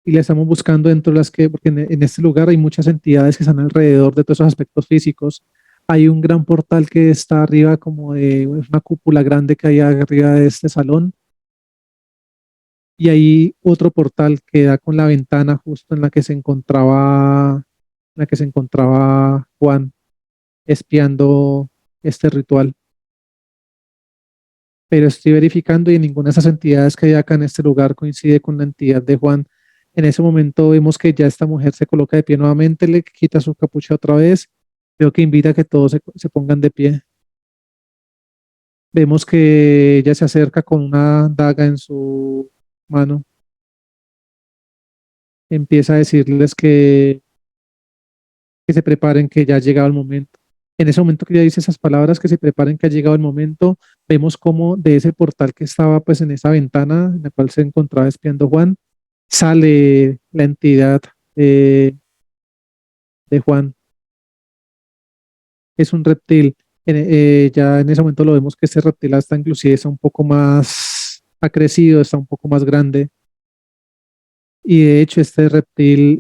y la estamos buscando dentro de porque en este lugar hay muchas entidades que están alrededor de todos esos aspectos físicos. Hay un gran portal que está arriba como de es una cúpula grande que hay arriba de este salón y hay otro portal que da con la ventana justo en la que se encontraba Juan espiando este ritual. Pero estoy verificando y ninguna de esas entidades que hay acá en este lugar coincide con la entidad de Juan. En ese momento vemos que ya esta mujer se coloca de pie nuevamente, le quita su capucha otra vez, veo que invita a que todos se pongan de pie. Vemos que ella se acerca con una daga en su mano, empieza a decirles que se preparen, que ya ha llegado el momento. En ese momento que ella dice esas palabras, que se preparen, que ha llegado el momento, vemos como de ese portal que estaba pues en esa ventana en la cual se encontraba espiando Juan, sale la entidad de, de Juan. Es un reptil. Ya en ese momento lo vemos que ese reptil hasta inclusive está un poco más, ha crecido, está un poco más grande. Y de hecho este reptil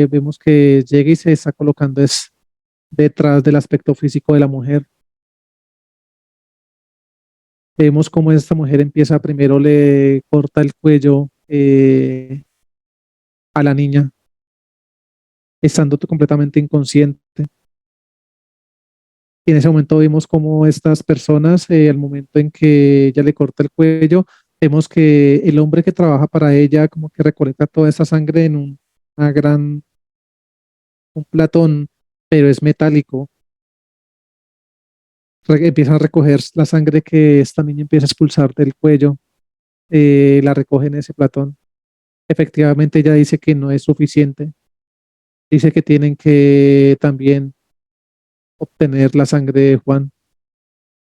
vemos que llega y se está colocando es detrás del aspecto físico de la mujer. Vemos cómo esta mujer empieza, primero le corta el cuello a la niña, estando completamente inconsciente. Y en ese momento vimos cómo estas personas, al momento en que ella le corta el cuello, vemos que el hombre que trabaja para ella como que recolecta toda esa sangre en una un platón, pero es metálico. Empiezan a recoger la sangre que esta niña empieza a expulsar del cuello, la recoge en ese platón. Efectivamente, ella dice que no es suficiente. Dice que tienen que también obtener la sangre de Juan.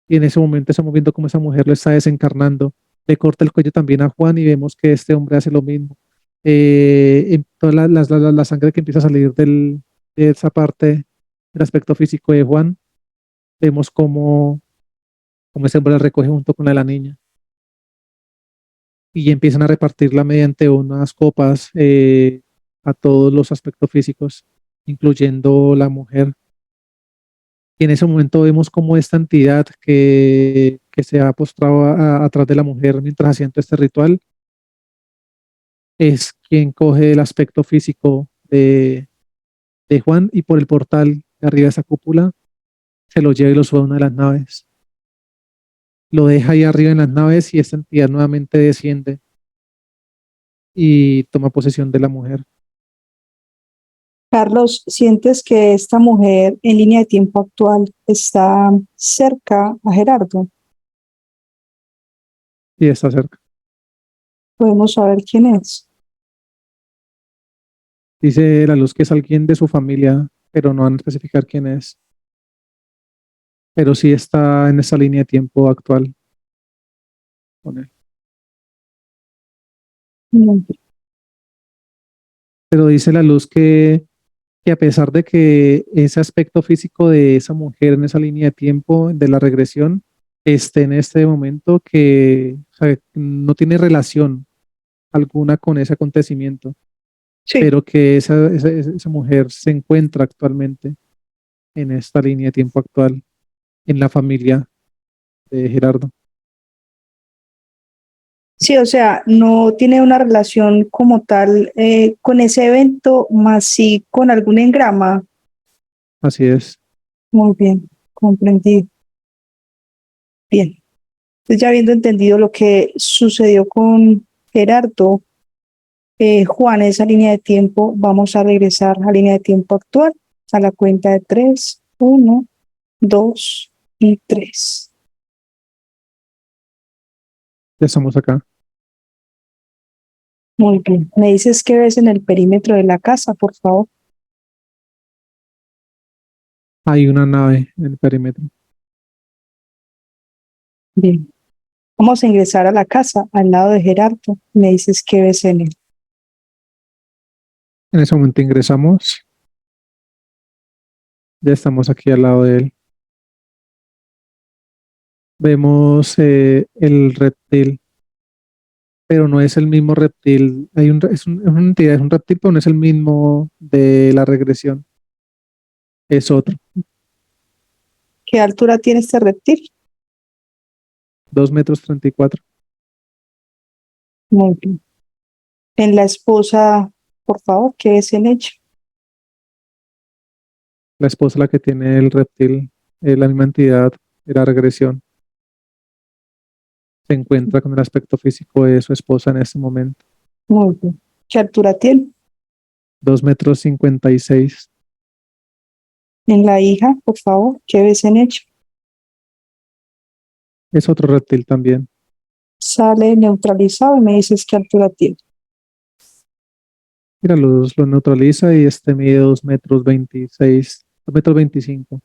Y en ese momento estamos viendo cómo esa mujer lo está desencarnando. Le corta el cuello también a Juan y vemos que este hombre hace lo mismo. En toda la sangre que empieza a salir de esa parte del aspecto físico de Juan, vemos cómo este hombre la recoge junto con la de la niña. Y empiezan a repartirla mediante unas copas a todos los aspectos físicos, incluyendo la mujer. Y en ese momento vemos cómo esta entidad que se ha postrado atrás de la mujer mientras hacían todo este ritual es quien coge el aspecto físico de Juan y por el portal de arriba de esa cúpula se lo lleva y lo sube a una de las naves. Lo deja ahí arriba en las naves y esta entidad nuevamente desciende y toma posesión de la mujer. Carlos, ¿sientes que esta mujer en línea de tiempo actual está cerca a Gerardo? Y está cerca. Podemos saber quién es. Dice la luz que es alguien de su familia, pero no van a especificar quién es. Pero sí está en esa línea de tiempo actual con él. Muy bien. Pero dice la luz que a pesar de que ese aspecto físico de esa mujer en esa línea de tiempo de la regresión esté en este momento que o sea, no tiene relación alguna con ese acontecimiento, Sí, pero que esa mujer se encuentra actualmente en esta línea de tiempo actual, en la familia de Gerardo. sí, o sea, no tiene una relación como tal con ese evento, más sí con algún engrama. Así es. Muy bien, comprendí. Bien. Entonces, ya habiendo entendido lo que sucedió con Gerardo, Juan, esa línea de tiempo, vamos a regresar a la línea de tiempo actual, a la cuenta de tres, uno, dos y tres. Ya estamos acá. Muy bien. ¿Me dices qué ves en el perímetro de la casa, por favor? Hay una nave en el perímetro. Bien. Vamos a ingresar a la casa al lado de Gerardo. Me dices qué ves en él. En ese momento ingresamos. Ya estamos aquí al lado de él. Vemos el reptil, pero no es el mismo reptil. Es una entidad, es un reptil, pero no es el mismo de la regresión. Es otro. ¿Qué altura tiene este reptil? 2,34 metros. Muy bien. En la esposa, por favor, ¿qué ves en ella? La esposa la que tiene el reptil, la misma entidad de la regresión, se encuentra con el aspecto físico de su esposa en este momento. Muy bien. ¿Qué altura tiene? 2,56 metros. En la hija, por favor, ¿qué ves en ella? Es otro reptil también. Sale neutralizado y me dices qué altura tiene. Mira, los neutraliza y este mide 2,26 metros, 2,25 metros.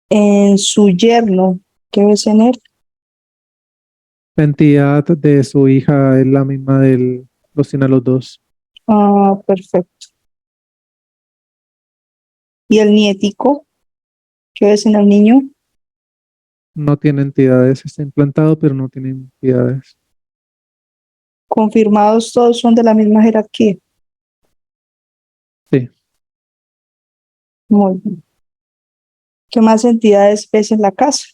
En su yerno, ¿qué ves en él? La entidad de su hija es la misma los tiene a los dos. Ah, perfecto. ¿Y el nietico? ¿Qué ves en el niño? No tiene entidades, está implantado, pero no tiene entidades. Confirmados, todos son de la misma jerarquía. Sí, Muy bien. ¿Qué más entidades ves en la casa?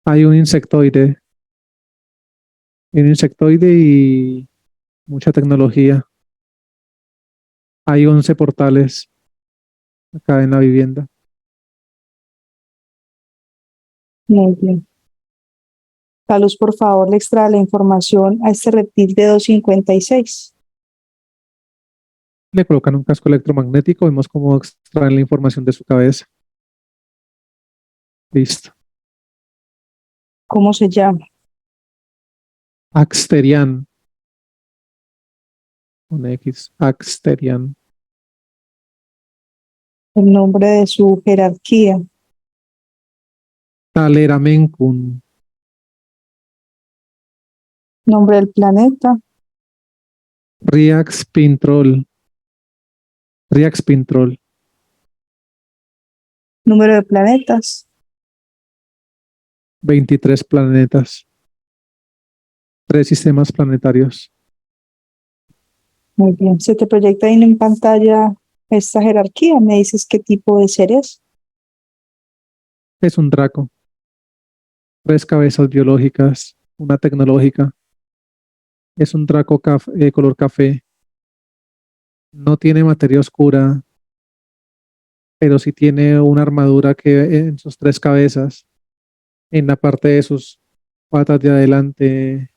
hay un insectoide y mucha tecnología. Hay 11 portales acá en la vivienda. Muy bien. La luz, por favor, le extrae la información a este reptil de 256. Le colocan un casco electromagnético, vemos cómo extraen la información de su cabeza. Listo. ¿Cómo se llama? Axterian, con X, Axterian. El nombre de su jerarquía. Taleramencum, Nombre del planeta. Riax Pintrol, Riax Pintrol, Número de planetas. 23 planetas, 3 sistemas planetarios. Muy bien. Se te proyecta ahí en pantalla esta jerarquía. Me dices qué tipo de ser es. Es un Draco, 3 cabezas biológicas, una tecnológica. Es un Draco color café. No tiene materia oscura, pero sí tiene una armadura que en sus 3 cabezas, en la parte de sus patas de adelante,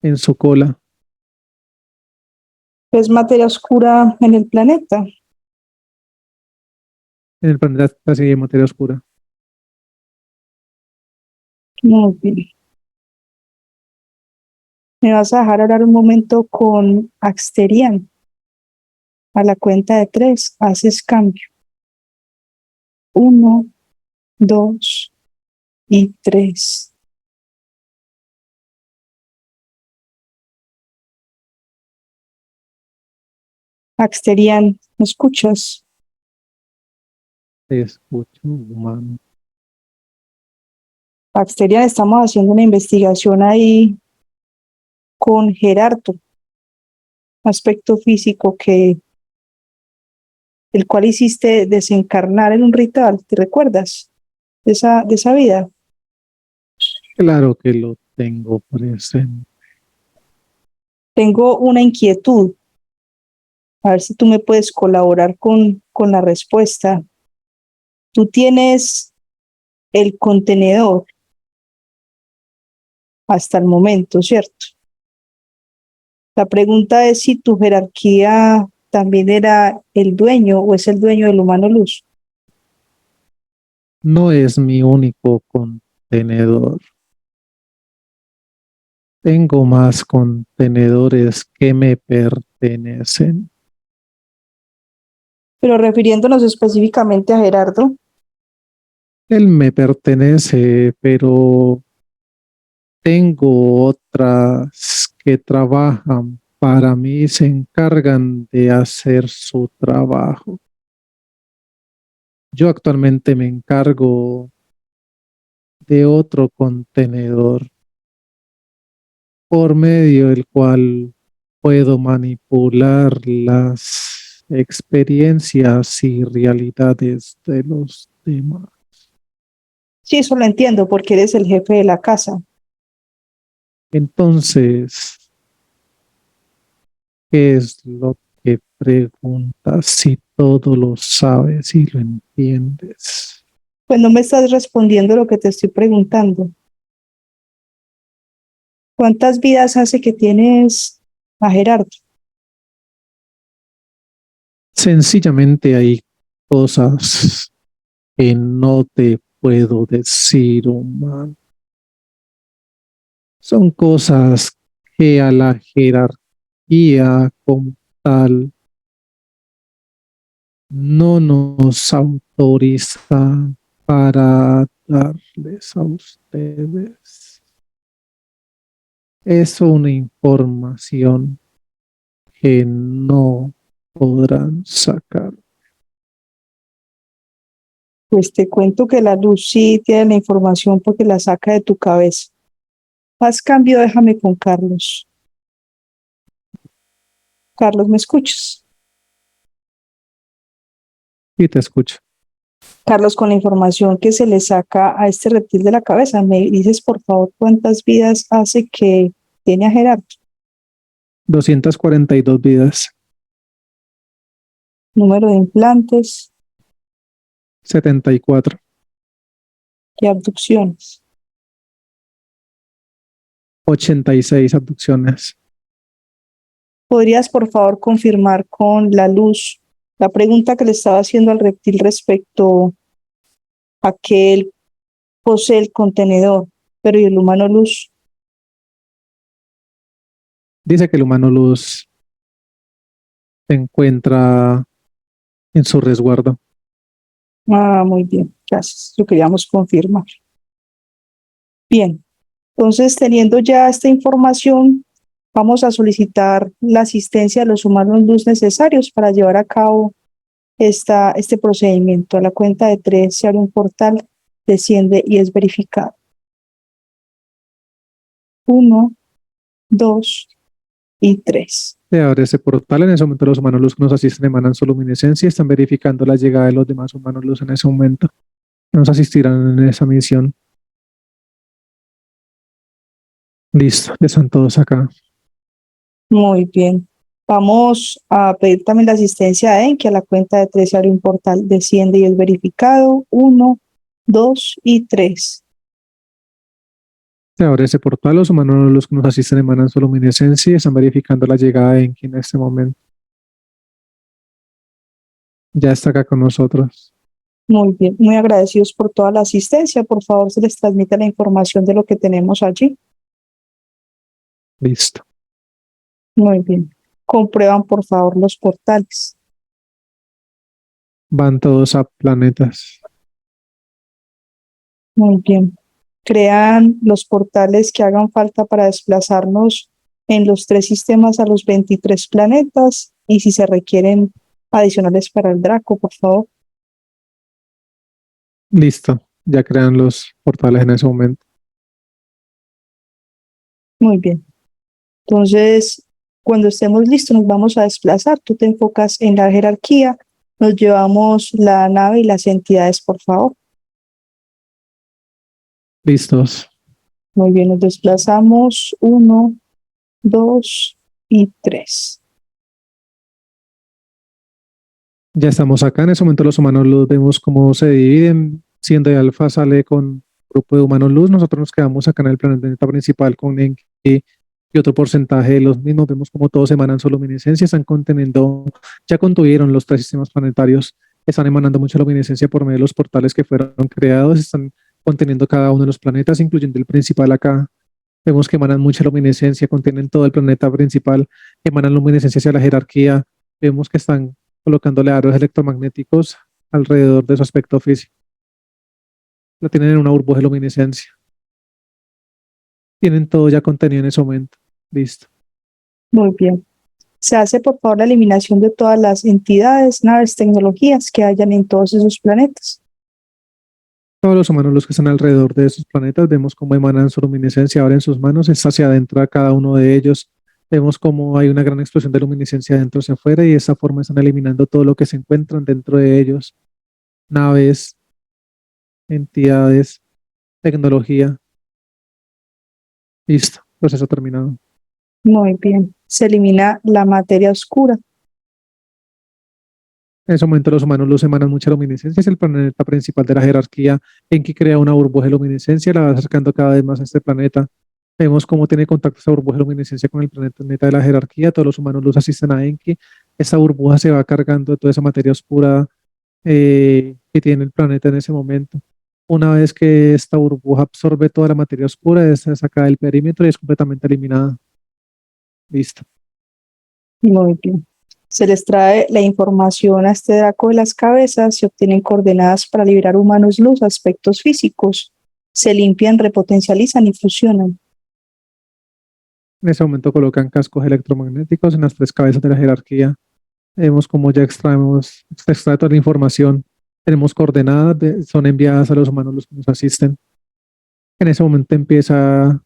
en su cola. Es materia oscura en el planeta. En el planeta casi hay materia oscura. Muy bien. Me vas a dejar hablar un momento con Axterian. A la cuenta de 3, haces cambio. 1, 2 y 3. Axterian, ¿me escuchas? Te escucho, humano. Axterian, estamos haciendo una investigación ahí con Gerardo, aspecto físico el cual hiciste desencarnar en un ritual, ¿te recuerdas de esa vida? Claro que lo tengo presente. Tengo una inquietud, a ver si tú me puedes colaborar con la respuesta. Tú tienes el contenedor hasta el momento, ¿cierto? La pregunta es si tu jerarquía también era el dueño o es el dueño del humano luz. No es mi único contenedor. Tengo más contenedores que me pertenecen. Pero refiriéndonos específicamente a Gerardo, Él me pertenece, pero tengo otras que trabajan para mí y se encargan de hacer su trabajo. Yo actualmente me encargo de otro contenedor por medio del cual puedo manipular las experiencias y realidades de los demás. sí, eso lo entiendo porque eres el jefe de la casa. Entonces, ¿qué es lo que preguntas si todo lo sabes y lo entiendes? Pues no me estás respondiendo lo que te estoy preguntando. ¿Cuántas vidas hace que tienes a Gerardo? Sencillamente hay cosas que no te puedo decir, humano. Son cosas que a la jerarquía como tal no nos autoriza para darles a ustedes. Es una información que no podrán sacar. Pues te cuento que la luz sí tiene la información porque la saca de tu cabeza. Haz cambio, déjame con Carlos. Carlos, ¿me escuchas? Y te escucho. Carlos, con la información que se le saca a este reptil de la cabeza, me dices por favor cuántas vidas hace que tiene a Gerardo. 242 vidas. Número de implantes 74. y abducciones. 86 abducciones. ¿Podrías por favor confirmar con la luz la pregunta que le estaba haciendo al reptil respecto a que él posee el contenedor, pero y el humano luz? Dice que el humano luz se encuentra en su resguardo. Ah, muy bien, gracias. Lo queríamos confirmar. Bien, entonces teniendo ya esta información, vamos a solicitar la asistencia de los humanos luz necesarios para llevar a cabo este procedimiento. A la cuenta de 3 se abre un portal, desciende y es verificado. 1, 2 y 3. Se abre ese portal. En ese momento los humanos luz que nos asisten emanan su luminiscencia y están verificando la llegada de los demás humanos luz en ese momento. Nos asistirán en esa misión. Listo, ya están todos acá. Muy bien. Vamos a pedir también la asistencia de que a la cuenta de 3 se abre un portal, desciende y es verificado. 1, 2 y 3. Se abre ese portal. Los humanos luz que nos asisten emanan su luminiscencia y están verificando la llegada de Enki en este momento. Ya está acá con nosotros. Muy bien, muy agradecidos por toda la asistencia. Por favor, se les transmite la información de lo que tenemos allí. Listo. Muy bien. Comprueban, por favor, los portales. Van todos a planetas. Muy bien. Crean los portales que hagan falta para desplazarnos en los 3 sistemas a los 23 planetas y si se requieren adicionales para el Draco, por favor. Listo. Ya crean los portales en ese momento. Muy bien. Entonces, cuando estemos listos, nos vamos a desplazar. Tú te enfocas en la jerarquía. Nos llevamos la nave y las entidades, por favor. Listos. Muy bien, nos desplazamos 1, 2 y 3. Ya estamos acá. En ese momento los humanos luz vemos cómo se dividen. Siendo de alfa sale con grupo de humanos luz. Nosotros nos quedamos acá en el planeta principal con Enki y otro porcentaje de los mismos. Vemos como todos emanan su luminiscencia. Están conteniendo, ya contuvieron los 3 sistemas planetarios. Están emanando mucha luminiscencia por medio de los portales que fueron creados. Están conteniendo cada uno de los planetas, incluyendo el principal acá. Vemos que emanan mucha luminiscencia, contienen todo el planeta principal, emanan luminiscencia hacia la jerarquía. Vemos que están colocándole aros electromagnéticos alrededor de su aspecto físico. Lo tienen en una burbuja de luminiscencia. Tienen todo ya contenido en ese momento. Listo. Muy bien. Se hace, por favor, la eliminación de todas las entidades, naves, tecnologías que hayan en todos esos planetas. Todos los humanos, los que están alrededor de esos planetas, vemos cómo emanan su luminiscencia ahora en sus manos, es hacia adentro a cada uno de ellos. Vemos cómo hay una gran explosión de luminiscencia adentro hacia afuera y de esa forma están eliminando todo lo que se encuentran dentro de ellos. Naves, entidades, tecnología. Listo. Proceso terminado. Muy bien. Se elimina la materia oscura. En ese momento los humanos luz emanan mucha luminiscencia, es el planeta principal de la jerarquía en que crea una burbuja de luminiscencia, la va acercando cada vez más a este planeta. Vemos cómo tiene contacto esta burbuja de luminiscencia con el planeta de la jerarquía, todos los humanos luz asisten a Enki, esta burbuja se va cargando de toda esa materia oscura que tiene el planeta en ese momento. Una vez que esta burbuja absorbe toda la materia oscura, es sacada del perímetro y es completamente eliminada. Listo. Muy bien. Se les trae la información a este Draco de las cabezas, se obtienen coordenadas para liberar humanos luz, aspectos físicos, se limpian, repotencializan y fusionan. En ese momento colocan cascos electromagnéticos en las 3 cabezas de la jerarquía. Vemos cómo ya se extrae toda la información. Tenemos coordenadas, son enviadas a los humanos los que nos asisten. En ese momento empieza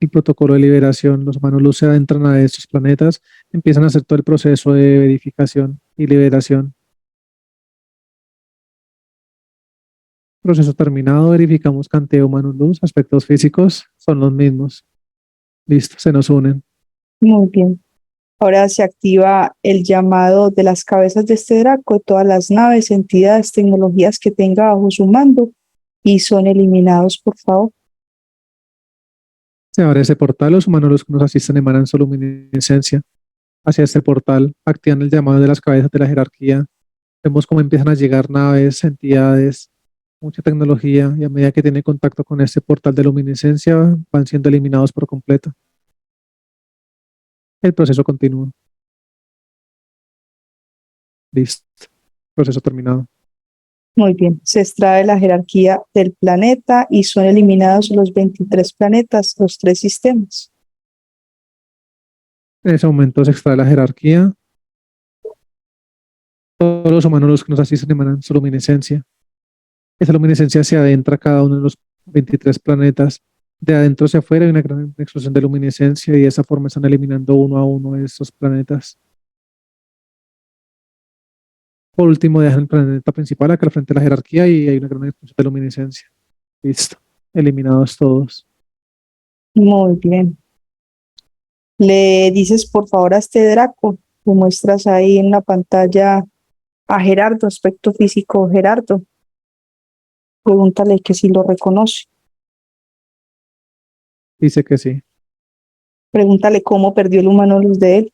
el protocolo de liberación. Los humanos luz se adentran a estos planetas, empiezan a hacer todo el proceso de verificación y liberación. Proceso terminado, verificamos cantidad de humanos luz, aspectos físicos son los mismos. Listo, se nos unen. Muy bien. Ahora se activa el llamado de las cabezas de este Draco, de todas las naves, entidades, tecnologías que tenga bajo su mando y son eliminados, por favor. Se abre ese portal, los humanos los que nos asisten emanan su luminiscencia hacia este portal, activan el llamado de las cabezas de la jerarquía. Vemos cómo empiezan a llegar naves, entidades, mucha tecnología y a medida que tienen contacto con este portal de luminiscencia van siendo eliminados por completo. El proceso continúa. Listo. Proceso terminado. Muy bien. Se extrae la jerarquía del planeta y son eliminados los 23 planetas, los 3 sistemas. En ese momento se extrae la jerarquía. Todos los humanos los que nos asisten emanan su luminiscencia. Esa luminiscencia se adentra a cada uno de los 23 planetas. De adentro hacia afuera hay una gran explosión de luminiscencia y de esa forma están eliminando uno a uno de estos planetas. Por último, dejan el planeta principal acá al frente de la jerarquía y hay una gran explosión de luminiscencia. Listo. Eliminados todos. Muy bien. Le dices, por favor, a este Draco, lo muestras ahí en la pantalla a Gerardo, aspecto físico, Gerardo. Pregúntale que si lo reconoce. Dice que sí. Pregúntale cómo perdió el humano luz de él.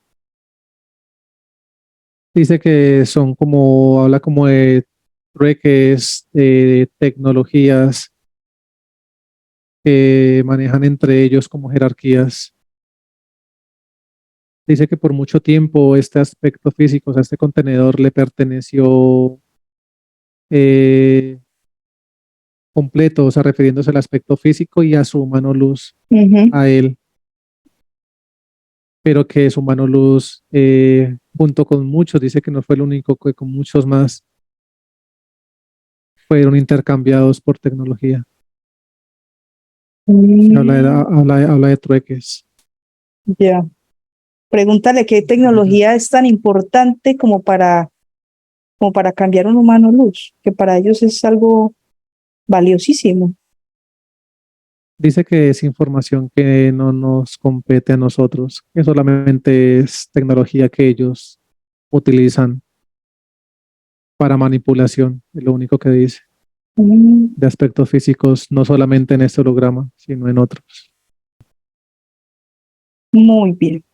Dice que son como, habla como de trueques, de tecnologías que manejan entre ellos como jerarquías. Dice que por mucho tiempo este aspecto físico, o sea, este contenedor le perteneció eh, completo, o sea, refiriéndose al aspecto físico y a su humano luz, Ujú. a él, pero que su humano luz, junto con muchos, dice que no fue el único, que con muchos más fueron intercambiados por tecnología. Mm, Habla de trueques. ya. Pregúntale qué tecnología es tan importante como para cambiar un humano luz, que para ellos es algo valiosísimo. Dice que es información que no nos compete a nosotros, que solamente es tecnología que ellos utilizan para manipulación, es lo único que dice, Mm, de aspectos físicos, no solamente en este holograma, sino en otros. muy bien.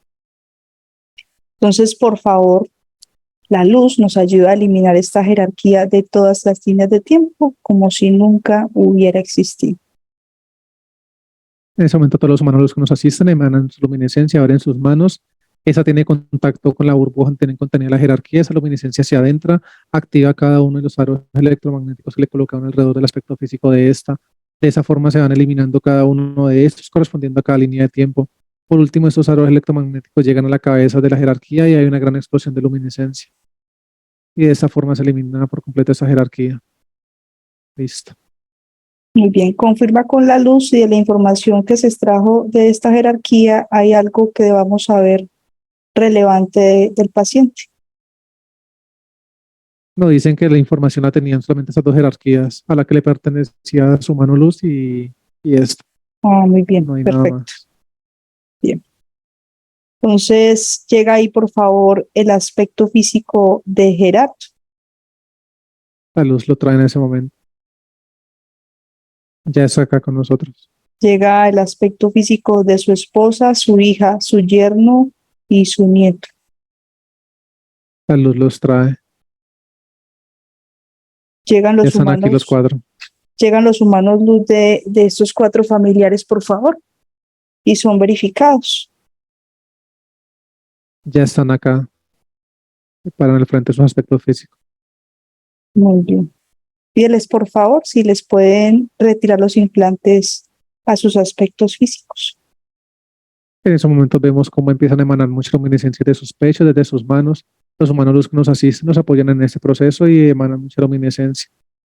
Entonces, por favor, la luz nos ayuda a eliminar esta jerarquía de todas las líneas de tiempo como si nunca hubiera existido. En ese momento todos los humanos los que nos asisten emanan su luminiscencia, ahora en sus manos. Esa tiene contacto con la burbuja, tiene contenida la jerarquía, esa luminiscencia se adentra, activa cada uno de los aros electromagnéticos que le colocaron alrededor del aspecto físico de esta. De esa forma se van eliminando cada uno de estos correspondiendo a cada línea de tiempo. Por último, estos aros electromagnéticos llegan a la cabeza de la jerarquía y hay una gran explosión de luminiscencia. Y de esa forma se elimina por completo esa jerarquía. Listo. Muy bien, confirma con la luz y de la información que se extrajo de esta jerarquía hay algo que debamos saber relevante del paciente. No dicen que la información la tenían solamente esas dos jerarquías, a la que le pertenecía su mano luz y esto. Ah, muy bien, No hay nada perfecto. más. Bien. Entonces, llega ahí, por favor, el aspecto físico de Gerard. La luz lo trae en ese momento. Ya está acá con nosotros. Llega el aspecto físico de su esposa, su hija, su yerno y su nieto. La luz los trae. Llegan Ya los están aquí los humanos, cuatro. llegan los humanos luz de estos cuatro familiares, por favor, y son verificados. Ya están acá. Paran al frente de sus aspectos físicos. Muy bien. Pídeles, por favor, si les pueden retirar los implantes a sus aspectos físicos. En ese momento vemos cómo empiezan a emanar mucha luminiscencia de sus pechos, desde sus manos. Los humanos luz que nos asisten nos apoyan en este proceso y emanan mucha luminiscencia.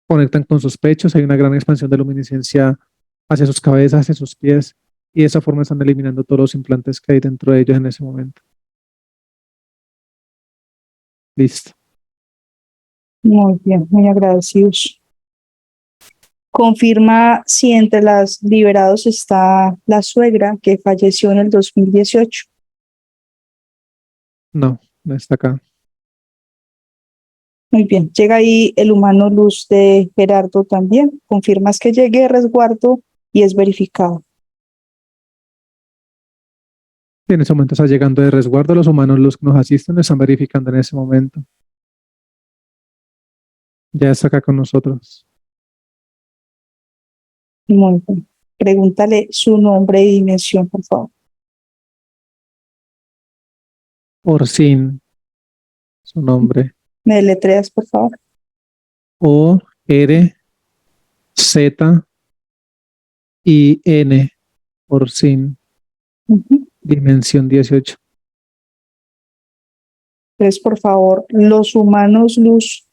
Conectan con sus pechos, hay una gran expansión de luminiscencia hacia sus cabezas, hacia sus pies, y de esa forma están eliminando todos los implantes que hay dentro de ellos en ese momento. Listo. Muy bien, muy agradecidos. Confirma si entre las liberados está la suegra que falleció en el 2018. No, no está acá. Muy bien, llega ahí el humano luz de Gerardo también. Confirmas que llegue de resguardo y es verificado. Y en ese momento está llegando de resguardo. Los humanos, los que nos asisten, lo están verificando en ese momento. Ya está acá con nosotros. Muy bien. Pregúntale su nombre y dimensión, por favor. Orsin, su nombre. ¿Me deletreas, por favor? ORZIN, Orsin, Ujú. dimensión 18. Entonces, por favor, los humanos luz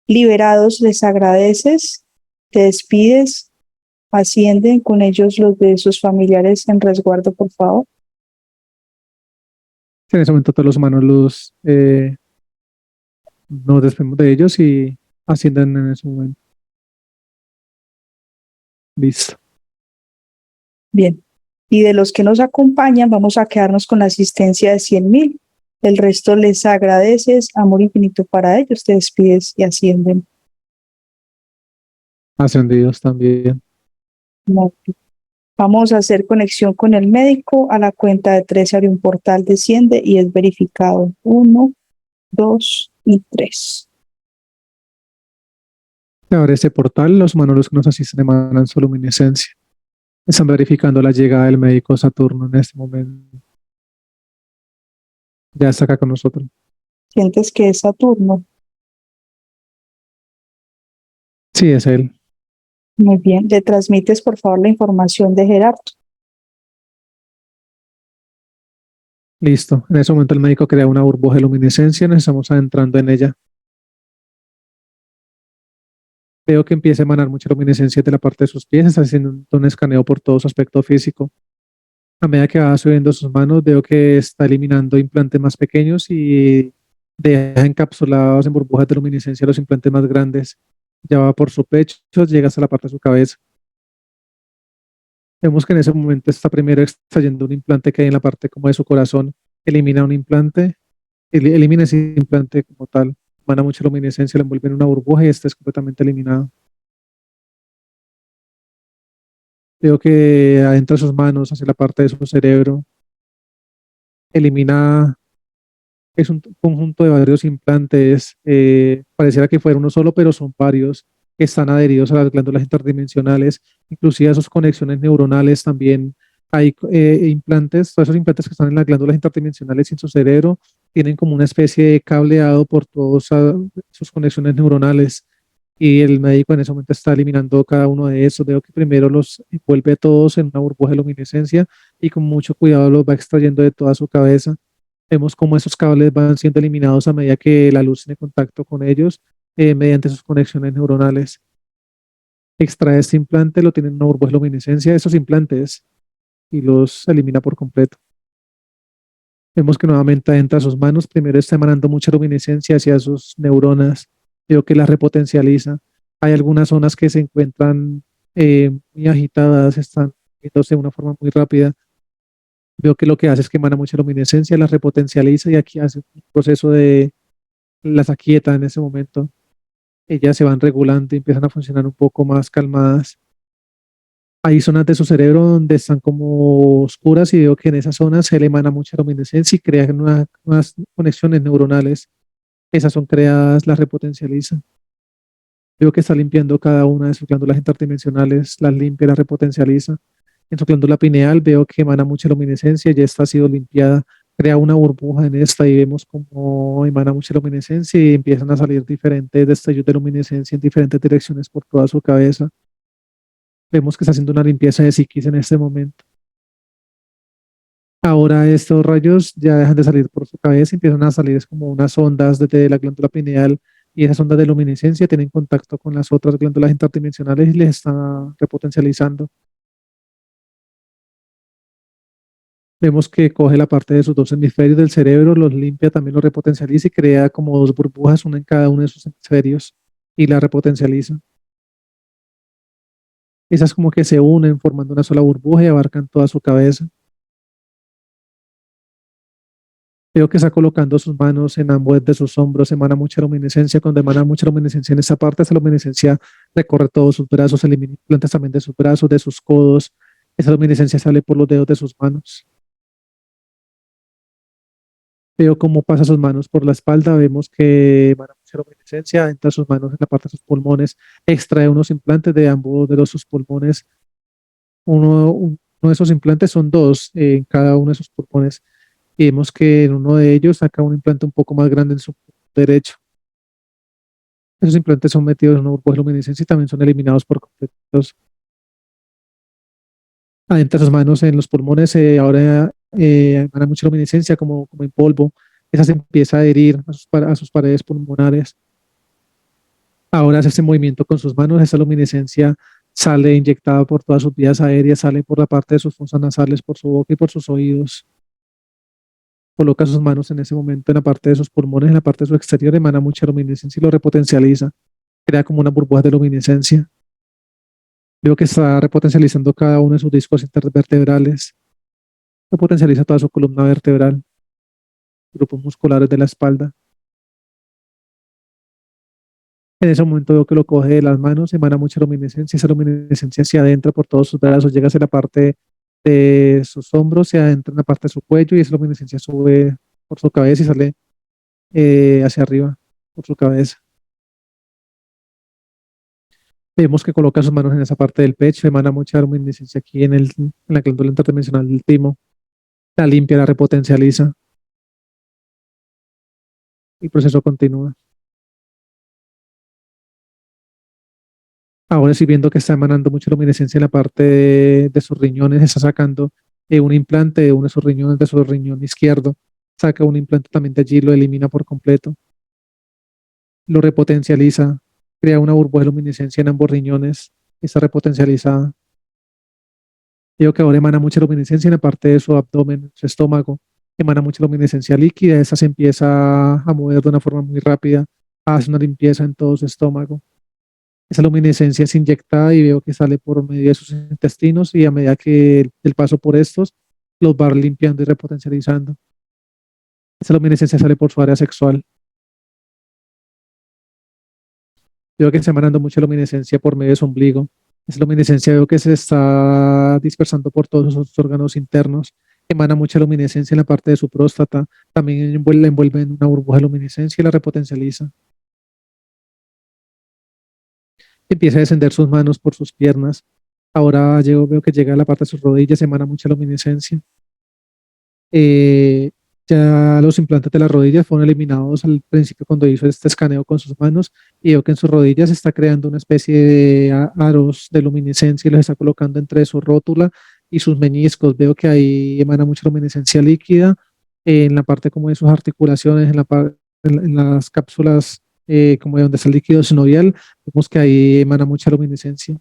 liberados, les agradeces, te despides, ascienden con ellos los de sus familiares en resguardo, por favor. En ese momento todos los humanos los nos despedimos de ellos y ascienden en ese momento. Listo. Bien. Y de los que nos acompañan, vamos a quedarnos con la asistencia de 100.000. El resto les agradeces, amor infinito para ellos, te despides y ascienden. Ascendidos también. Muy bien. Vamos a hacer conexión con el médico. A la cuenta de 3 abre un portal, desciende y es verificado. 1, 2 y 3. Y ahora este portal, los humanos los que nos asisten emanan su luminiscencia. Están verificando la llegada del médico Saturno en este momento. Ya está acá con nosotros. ¿Sientes que es Saturno? Sí, es él. Muy bien. ¿Le transmites, por favor, la información de Gerardo? Listo. En ese momento el médico crea una burbuja de luminiscencia. Nos estamos adentrando en ella. Veo que empieza a emanar mucha luminiscencia de la parte de sus pies. Está haciendo un escaneo por todo su aspecto físico. A medida que va subiendo sus manos, veo que está eliminando implantes más pequeños y deja encapsulados en burbujas de luminiscencia los implantes más grandes. Ya va por su pecho, llega hasta la parte de su cabeza. Vemos que en ese momento está primero extrayendo un implante que hay en la parte como de su corazón. Elimina un implante, elimina ese implante como tal. Emana mucha luminiscencia, lo envuelve en una burbuja y este es completamente eliminado. Veo que adentra sus manos hacia la parte de su cerebro. Elimina, es un conjunto de varios implantes. Pareciera que fuera uno solo, pero son varios que están adheridos a las glándulas interdimensionales, inclusive a sus conexiones neuronales también hay implantes, todos esos implantes que están en las glándulas interdimensionales y en su cerebro tienen como una especie de cableado por todas sus conexiones neuronales y el médico en ese momento está eliminando cada uno de esos. Veo que primero los envuelve todos en una burbuja de luminiscencia y con mucho cuidado los va extrayendo de toda su cabeza. Vemos cómo esos cables van siendo eliminados a medida que la luz tiene contacto con ellos mediante sus conexiones neuronales. Extrae este implante, lo tiene en una burbuja de luminiscencia, esos implantes, y los elimina por completo. Vemos que nuevamente entra a sus manos, primero está emanando mucha luminiscencia hacia sus neuronas, veo que las repotencializa. Hay algunas zonas que se encuentran muy agitadas, están moviéndose de una forma muy rápida. Veo que lo que hace es que emana mucha luminiscencia, las repotencializa y aquí hace un proceso de las aquieta en ese momento. Ellas se van regulando y empiezan a funcionar un poco más calmadas. Hay zonas de su cerebro donde están como oscuras y veo que en esas zonas se le emana mucha luminiscencia y crean unas conexiones neuronales. Esas son creadas, las repotencializa. Veo que está limpiando cada una de sus glándulas interdimensionales, las limpia, las repotencializa. En su glándula pineal veo que emana mucha luminiscencia, ya está ha sido limpiada, crea una burbuja en esta y vemos cómo emana mucha luminiscencia y empiezan a salir diferentes destellos de luminiscencia en diferentes direcciones por toda su cabeza. Vemos que está haciendo una limpieza de psiquis en este momento. Ahora estos rayos ya dejan de salir por su cabeza, empiezan a salir es como unas ondas desde la glándula pineal y esas ondas de luminiscencia tienen contacto con las otras glándulas interdimensionales y les está repotencializando. Vemos que coge la parte de sus dos hemisferios del cerebro, los limpia, también los repotencializa y crea como dos burbujas, una en cada uno de sus hemisferios y la repotencializa. Esas como que se unen formando una sola burbuja y abarcan toda su cabeza. Veo que está colocando sus manos en ambos de sus hombros, emana mucha luminiscencia. Cuando emana mucha luminiscencia en esa parte, esa luminiscencia recorre todos sus brazos, elimina implantes también de sus brazos, de sus codos. Esa luminiscencia sale por los dedos de sus manos. Veo cómo pasa sus manos por la espalda, vemos que emana mucha luminiscencia, entra sus manos en la parte de sus pulmones, extrae unos implantes de ambos de sus pulmones. Uno de esos implantes son dos en cada uno de sus pulmones y vemos que en uno de ellos saca un implante un poco más grande en su derecho. Esos implantes son metidos en una burbuja de luminiscencia y también son eliminados por completo. Adentro de sus manos, en los pulmones, ahora emana mucha luminiscencia como en polvo. Esa se empieza a adherir a sus paredes pulmonares. Ahora hace ese movimiento con sus manos, esa luminiscencia sale inyectada por todas sus vías aéreas, sale por la parte de sus fosas nasales, por su boca y por sus oídos. Coloca sus manos en ese momento en la parte de sus pulmones, en la parte de su exterior, emana mucha luminiscencia y lo repotencializa. Crea como una burbuja de luminiscencia. Veo que está repotencializando cada uno de sus discos intervertebrales. Repotencializa toda su columna vertebral, grupos musculares de la espalda. En ese momento veo que lo coge de las manos, emana mucha luminiscencia, esa luminiscencia hacia adentro por todos sus brazos, llega hacia la parte de sus hombros, se adentra en la parte de su cuello y esa luminiscencia sube por su cabeza y sale hacia arriba por su cabeza. Vemos que coloca sus manos en esa parte del pecho, emana mucha luminiscencia aquí en la glándula interdimensional del timo, la limpia, la repotencializa. El proceso continúa. Ahora sí viendo que está emanando mucha luminiscencia en la parte de sus riñones, está sacando un implante de uno de sus riñones, de su riñón izquierdo, saca un implante también de allí, lo elimina por completo, lo repotencializa, crea una burbuja de luminiscencia en ambos riñones, está repotencializada. Digo que ahora emana mucha luminiscencia en la parte de su abdomen, su estómago, emana mucha luminiscencia líquida, esa se empieza a mover de una forma muy rápida, hace una limpieza en todo su estómago. Esa luminiscencia es inyectada y veo que sale por medio de sus intestinos y a medida que el paso por estos los va limpiando y repotencializando. Esa luminiscencia sale por su área sexual. Veo que está emanando mucha luminiscencia por medio de su ombligo. Esa luminiscencia veo que se está dispersando por todos sus órganos internos. Emana mucha luminiscencia en la parte de su próstata. También la envuelve en una burbuja de luminiscencia y la repotencializa. Empieza a descender sus manos por sus piernas. Ahora veo que llega a la parte de sus rodillas, emana mucha luminiscencia. Eh, ya los implantes de las rodillas fueron eliminados al principio cuando hizo este escaneo con sus manos y veo que en sus rodillas está creando una especie de aros de luminiscencia y los está colocando entre su rótula y sus meñiscos. Veo que ahí emana mucha luminiscencia líquida en la parte como de sus articulaciones, en las cápsulas como de donde está el líquido sinovial. Vemos que ahí emana mucha luminiscencia.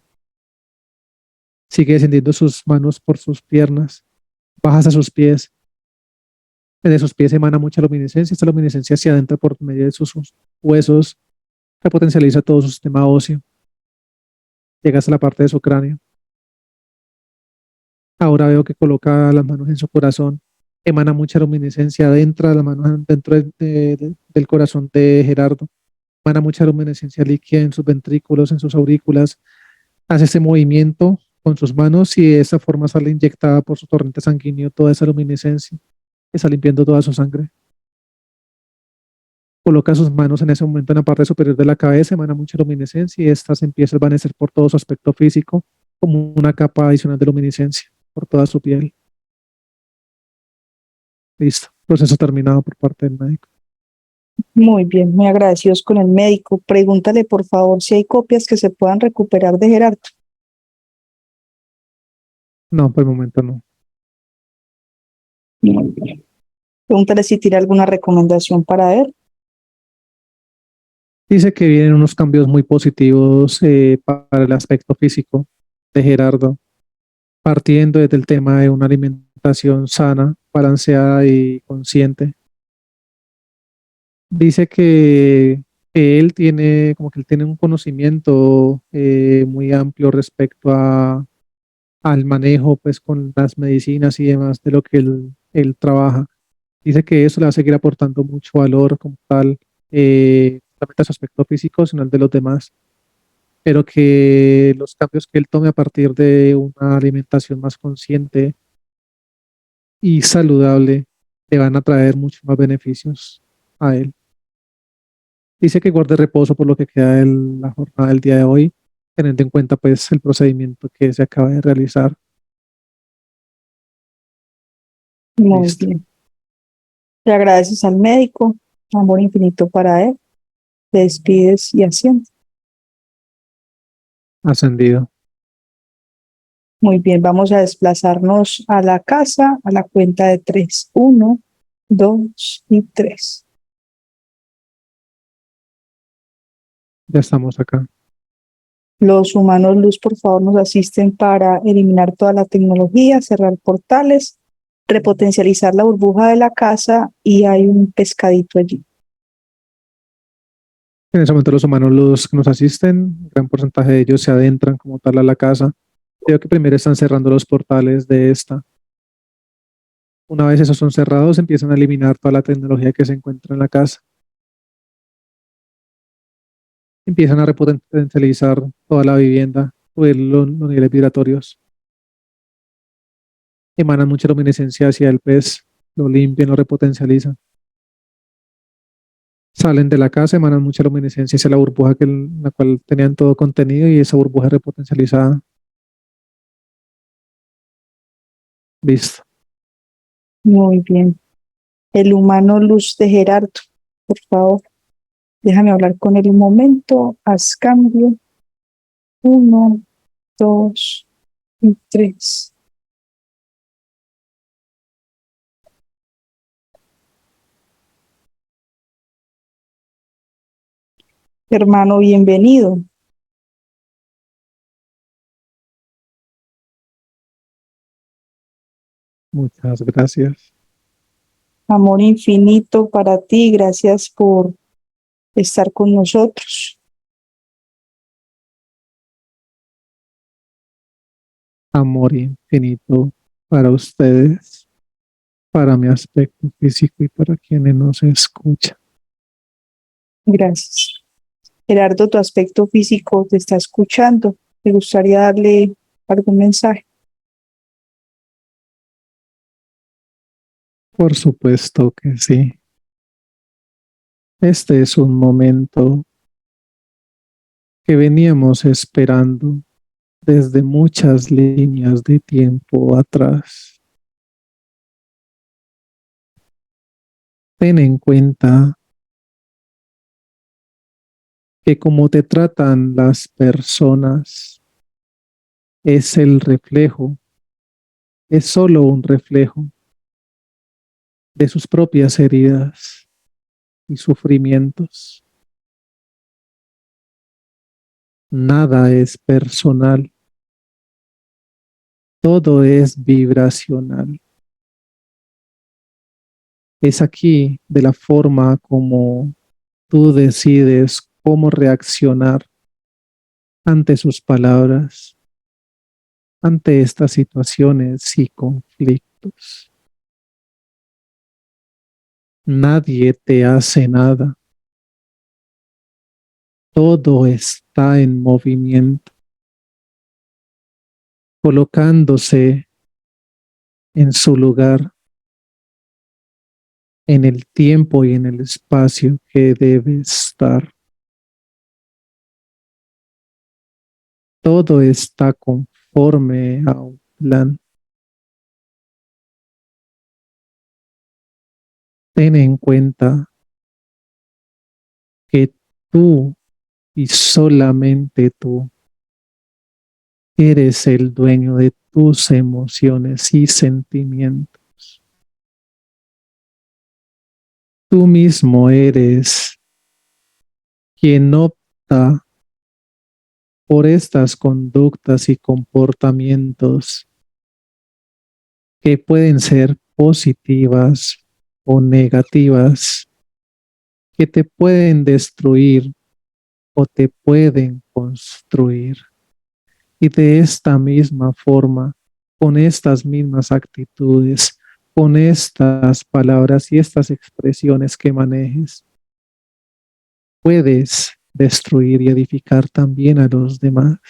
Sigue descendiendo sus manos por sus piernas, baja hasta sus pies. De sus pies emana mucha luminiscencia. Esta luminiscencia se adentra por medio de sus huesos, que potencializa todo su sistema óseo. Llega hasta la parte de su cráneo. Ahora veo que coloca las manos en su corazón. Emana mucha luminiscencia, adentra las manos dentro del corazón de Gerardo. Emana mucha luminiscencia líquida en sus ventrículos, en sus aurículas. Hace este movimiento con sus manos y de esa forma sale inyectada por su torrente sanguíneo toda esa luminiscencia. Está limpiando toda su sangre. Coloca sus manos en ese momento en la parte superior de la cabeza, emana mucha luminiscencia y esta se empieza a desvanecer por todo su aspecto físico como una capa adicional de luminiscencia por toda su piel. Listo. Proceso terminado por parte del médico. Muy bien, muy agradecidos con el médico. Pregúntale, por favor, si hay copias que se puedan recuperar de Gerardo. No, por el momento no. Muy bien. Pregúntale si tiene alguna recomendación para él. Dice que vienen unos cambios muy positivos para el aspecto físico de Gerardo, partiendo desde el tema de una alimentación sana, balanceada y consciente. Dice que él tiene, como que él tiene un conocimiento muy amplio respecto al manejo, pues, con las medicinas y demás de lo que él trabaja. Dice que eso le va a seguir aportando mucho valor como tal, no solamente a su aspecto físico, sino al de los demás, pero que los cambios que él tome a partir de una alimentación más consciente y saludable le van a traer muchos más beneficios a él. Dice que guarde reposo por lo que queda de la jornada del día de hoy, teniendo en cuenta pues el procedimiento que se acaba de realizar. Muy Listo, bien. Le agradeces al médico. Amor infinito para él. Te despides y asciendes. ascendido. Muy bien, vamos a desplazarnos a la casa a la cuenta de 3. 1, 2 y 3. Ya estamos acá. Los humanos luz, por favor, nos asisten para eliminar toda la tecnología, cerrar portales, repotencializar la burbuja de la casa y hay un pescadito allí. En ese momento los humanos los que nos asisten, un gran porcentaje de ellos se adentran como tal a la casa. Creo que primero están cerrando los portales de esta. Una vez esos son cerrados, empiezan a eliminar toda la tecnología que se encuentra en la casa. Empiezan a repotencializar toda la vivienda, subir los niveles vibratorios. Emanan mucha luminiscencia hacia el pez, lo limpian, lo repotencializan. Salen de la casa, emanan mucha luminiscencia hacia la burbuja la cual tenían todo contenido y esa burbuja repotencializada. Listo. Muy bien. El humano luz de Gerardo. por favor. Déjame hablar con él un momento. Haz cambio. 1, 2 y 3. Hermano, bienvenido. Muchas gracias. Amor infinito para ti. Gracias por estar con nosotros. Amor infinito para ustedes, para mi aspecto físico y para quienes nos escuchan. Gracias. Gerardo, tu aspecto físico te está escuchando. ¿Te gustaría darle algún mensaje? Por supuesto que sí. Este es un momento que veníamos esperando desde muchas líneas de tiempo atrás. Ten en cuenta que como te tratan las personas es el reflejo, es solo un reflejo de sus propias heridas y sufrimientos. Nada es personal, todo es vibracional. Es aquí de la forma como tú decides cómo reaccionar ante sus palabras, ante estas situaciones y conflictos. Nadie te hace nada. Todo está en movimiento, colocándose en su lugar, en el tiempo y en el espacio que debe estar. Todo está conforme a un plan. Ten en cuenta que tú y solamente tú eres el dueño de tus emociones y sentimientos. Tú mismo eres quien opta por estas conductas y comportamientos que pueden ser positivas o negativas, que te pueden destruir o te pueden construir. Y de esta misma forma, con estas mismas actitudes, con estas palabras y estas expresiones que manejes, puedes destruir y edificar también a los demás.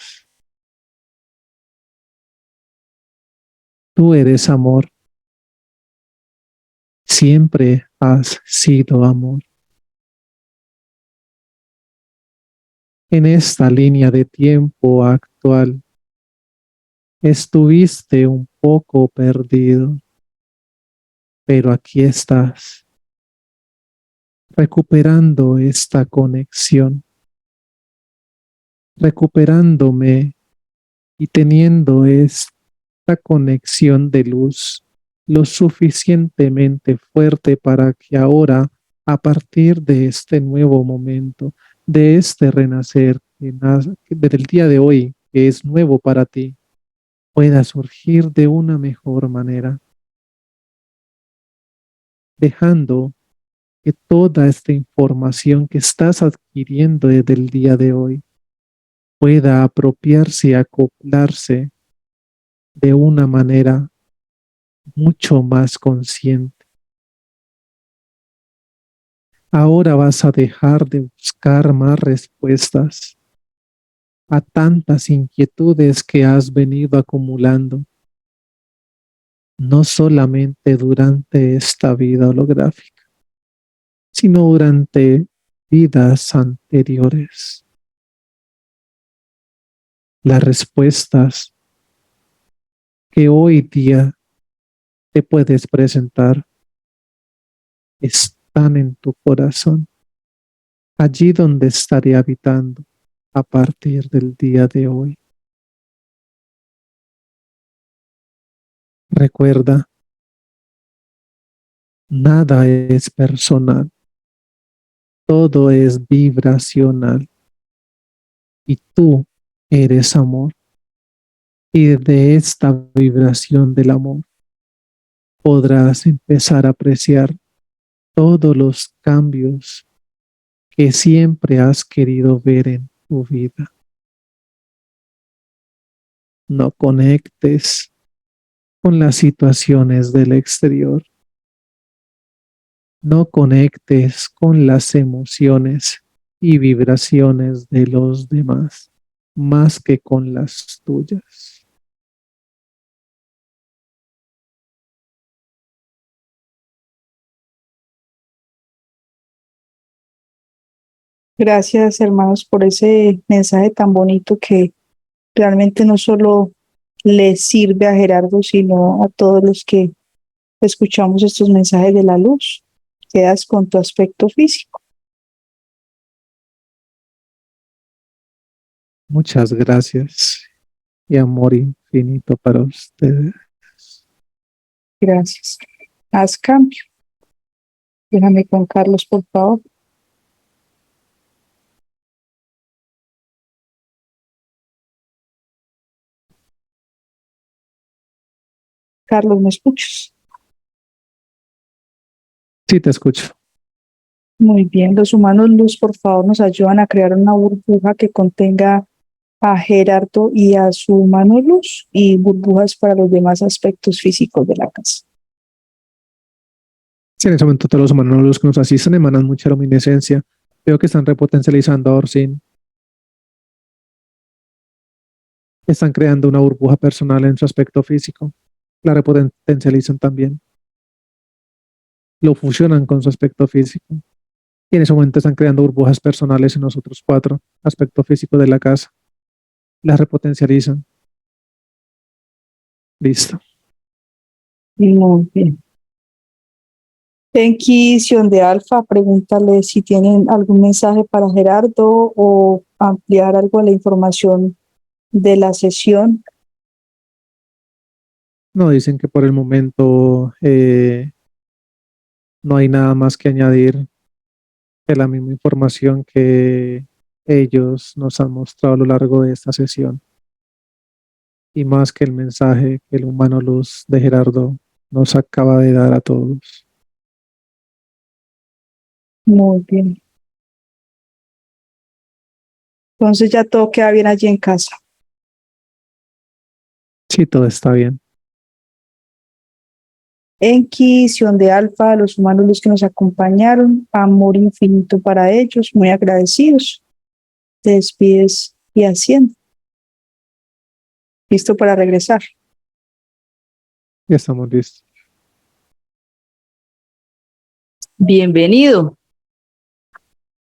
Tú eres amor. Siempre has sido amor. En esta línea de tiempo actual, estuviste un poco perdido, pero aquí estás, recuperando esta conexión, recuperándome y teniendo esta conexión de luz lo suficientemente fuerte para que ahora, a partir de este nuevo momento, de este renacer del día de hoy, que es nuevo para ti, pueda surgir de una mejor manera, dejando que toda esta información que estás adquiriendo desde el día de hoy pueda apropiarse y acoplarse de una manera mucho más consciente. Ahora vas a dejar de buscar más respuestas a tantas inquietudes que has venido acumulando, no solamente durante esta vida holográfica, sino durante vidas anteriores. Las respuestas que hoy día te puedes presentar están en tu corazón. allí donde estaré habitando a partir del día de hoy. Recuerda, nada es personal, todo es vibracional y tú eres amor. Y de esta vibración del amor podrás empezar a apreciar todos los cambios que siempre has querido ver en tu vida. No conectes con las situaciones del exterior. No conectes con las emociones y vibraciones de los demás, más que con las tuyas. Gracias, hermanos, por ese mensaje tan bonito que realmente no solo le sirve a Gerardo, sino a todos los que escuchamos estos mensajes de la luz. Quedas con tu aspecto físico. Muchas gracias y amor infinito para ustedes. Gracias. Haz cambio. Déjame con Carlos, por favor. Carlos, ¿me escuchas? Sí, te escucho. Muy bien. Los humanos luz, por favor, nos ayudan a crear una burbuja que contenga a Gerardo y a su humano luz y burbujas para los demás aspectos físicos de la casa. Sí, en ese momento todos los humanos los que nos asisten emanan mucha luminiscencia. Veo que están repotencializando a Orsin. Están creando una burbuja personal en su aspecto físico. La repotencializan también. Lo fusionan con su aspecto físico. Y en ese momento están creando burbujas personales en los otros 4 aspectos físicos de la casa. Las repotencializan. Listo. Muy bien. Enki Sion de Alfa, pregúntale si tienen algún mensaje para Gerardo o ampliar algo de la información de la sesión. No, dicen que por el momento no hay nada más que añadir que la misma información que ellos nos han mostrado a lo largo de esta sesión. Y más que el mensaje que el humano luz de Gerardo nos acaba de dar a todos. Muy bien. Entonces ya todo queda bien allí en casa. Sí, todo está bien. Enki, Sion de Alfa, los humanos los que nos acompañaron, amor infinito para ellos, muy agradecidos. Te despides y asciende. Listo para regresar. Ya estamos listos. Bienvenido.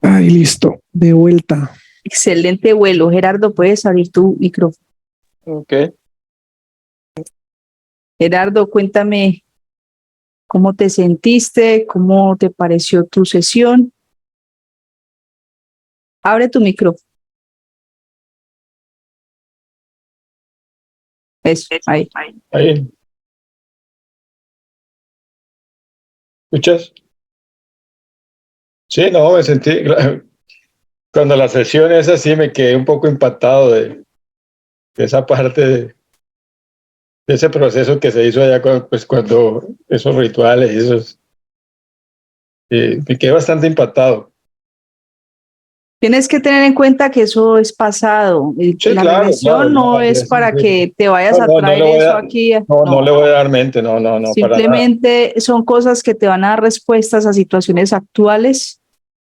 Ay, listo. De vuelta. Excelente vuelo. Gerardo, puedes abrir tu micrófono. Ok. Gerardo, cuéntame cómo te sentiste, cómo te pareció tu sesión. Abre tu micrófono. Eso, ahí. Ahí. ¿Escuchas? Sí, no, me sentí. Cuando la sesión es así, me quedé un poco impactado de esa parte de ese proceso que se hizo allá cuando esos rituales y esos. Me quedé bastante impactado. Tienes que tener en cuenta que eso es pasado. Sí, La claro, regresión no es sí, para sí. que te vayas a No traer le voy eso a, aquí. no le voy a dar mente, no, para nada. Simplemente son cosas que te van a dar respuestas a situaciones actuales.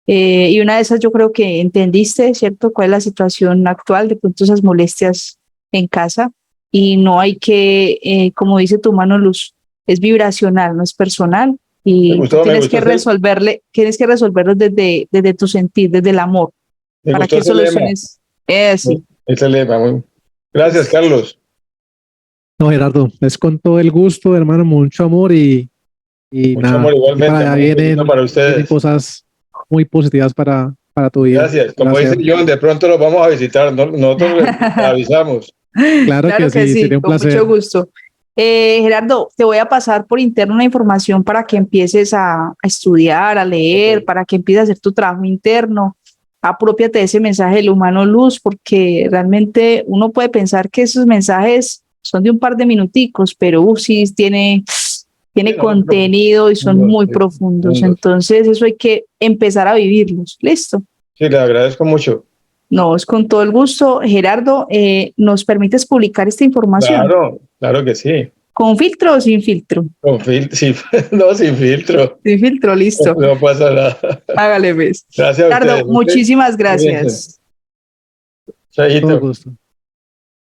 Y una de esas yo creo que entendiste, ¿cierto? ¿Cuál es la situación actual? De pronto esas molestias en casa. Y no hay que, como dice tu mano luz, es vibracional, no es personal. Y tienes que resolverlo desde tu sentir, desde el amor, Me para gustó que ese lema. soluciones eso. Ese lema. Gracias, Carlos. No, Gerardo, es con todo el gusto, hermano, mucho amor y Mucho nada, amor aquí para igualmente. allá Muy bonito para vienen ustedes. cosas muy positivas para para tu vida. Gracias. Como Placer. dice John, de pronto los vamos a visitar. Nosotros les avisamos. Claro que sí, sería un con placer. mucho gusto. Gerardo, te voy a pasar por interno una información para que empieces a estudiar, a leer, Ok. para que empieces a hacer tu trabajo interno. Apropiate de ese mensaje del humano luz, porque realmente uno puede pensar que esos mensajes son de un par de minuticos, pero sí tiene Sí, no, contenido y son muy sí, profundos. profundos. Entonces, eso hay que empezar a vivirlos. ¿Listo? Sí, le agradezco mucho. No, es con todo el gusto. Gerardo, ¿nos permites publicar esta información? Claro, claro que sí. ¿Con filtro o sin filtro? Con sí, no, sin filtro. Sin filtro, listo. No pasa nada. Hágale, pues. Gracias a Gerardo, ustedes. ¿Ok? muchísimas Cuídense. gracias. Todo Chaito. gusto.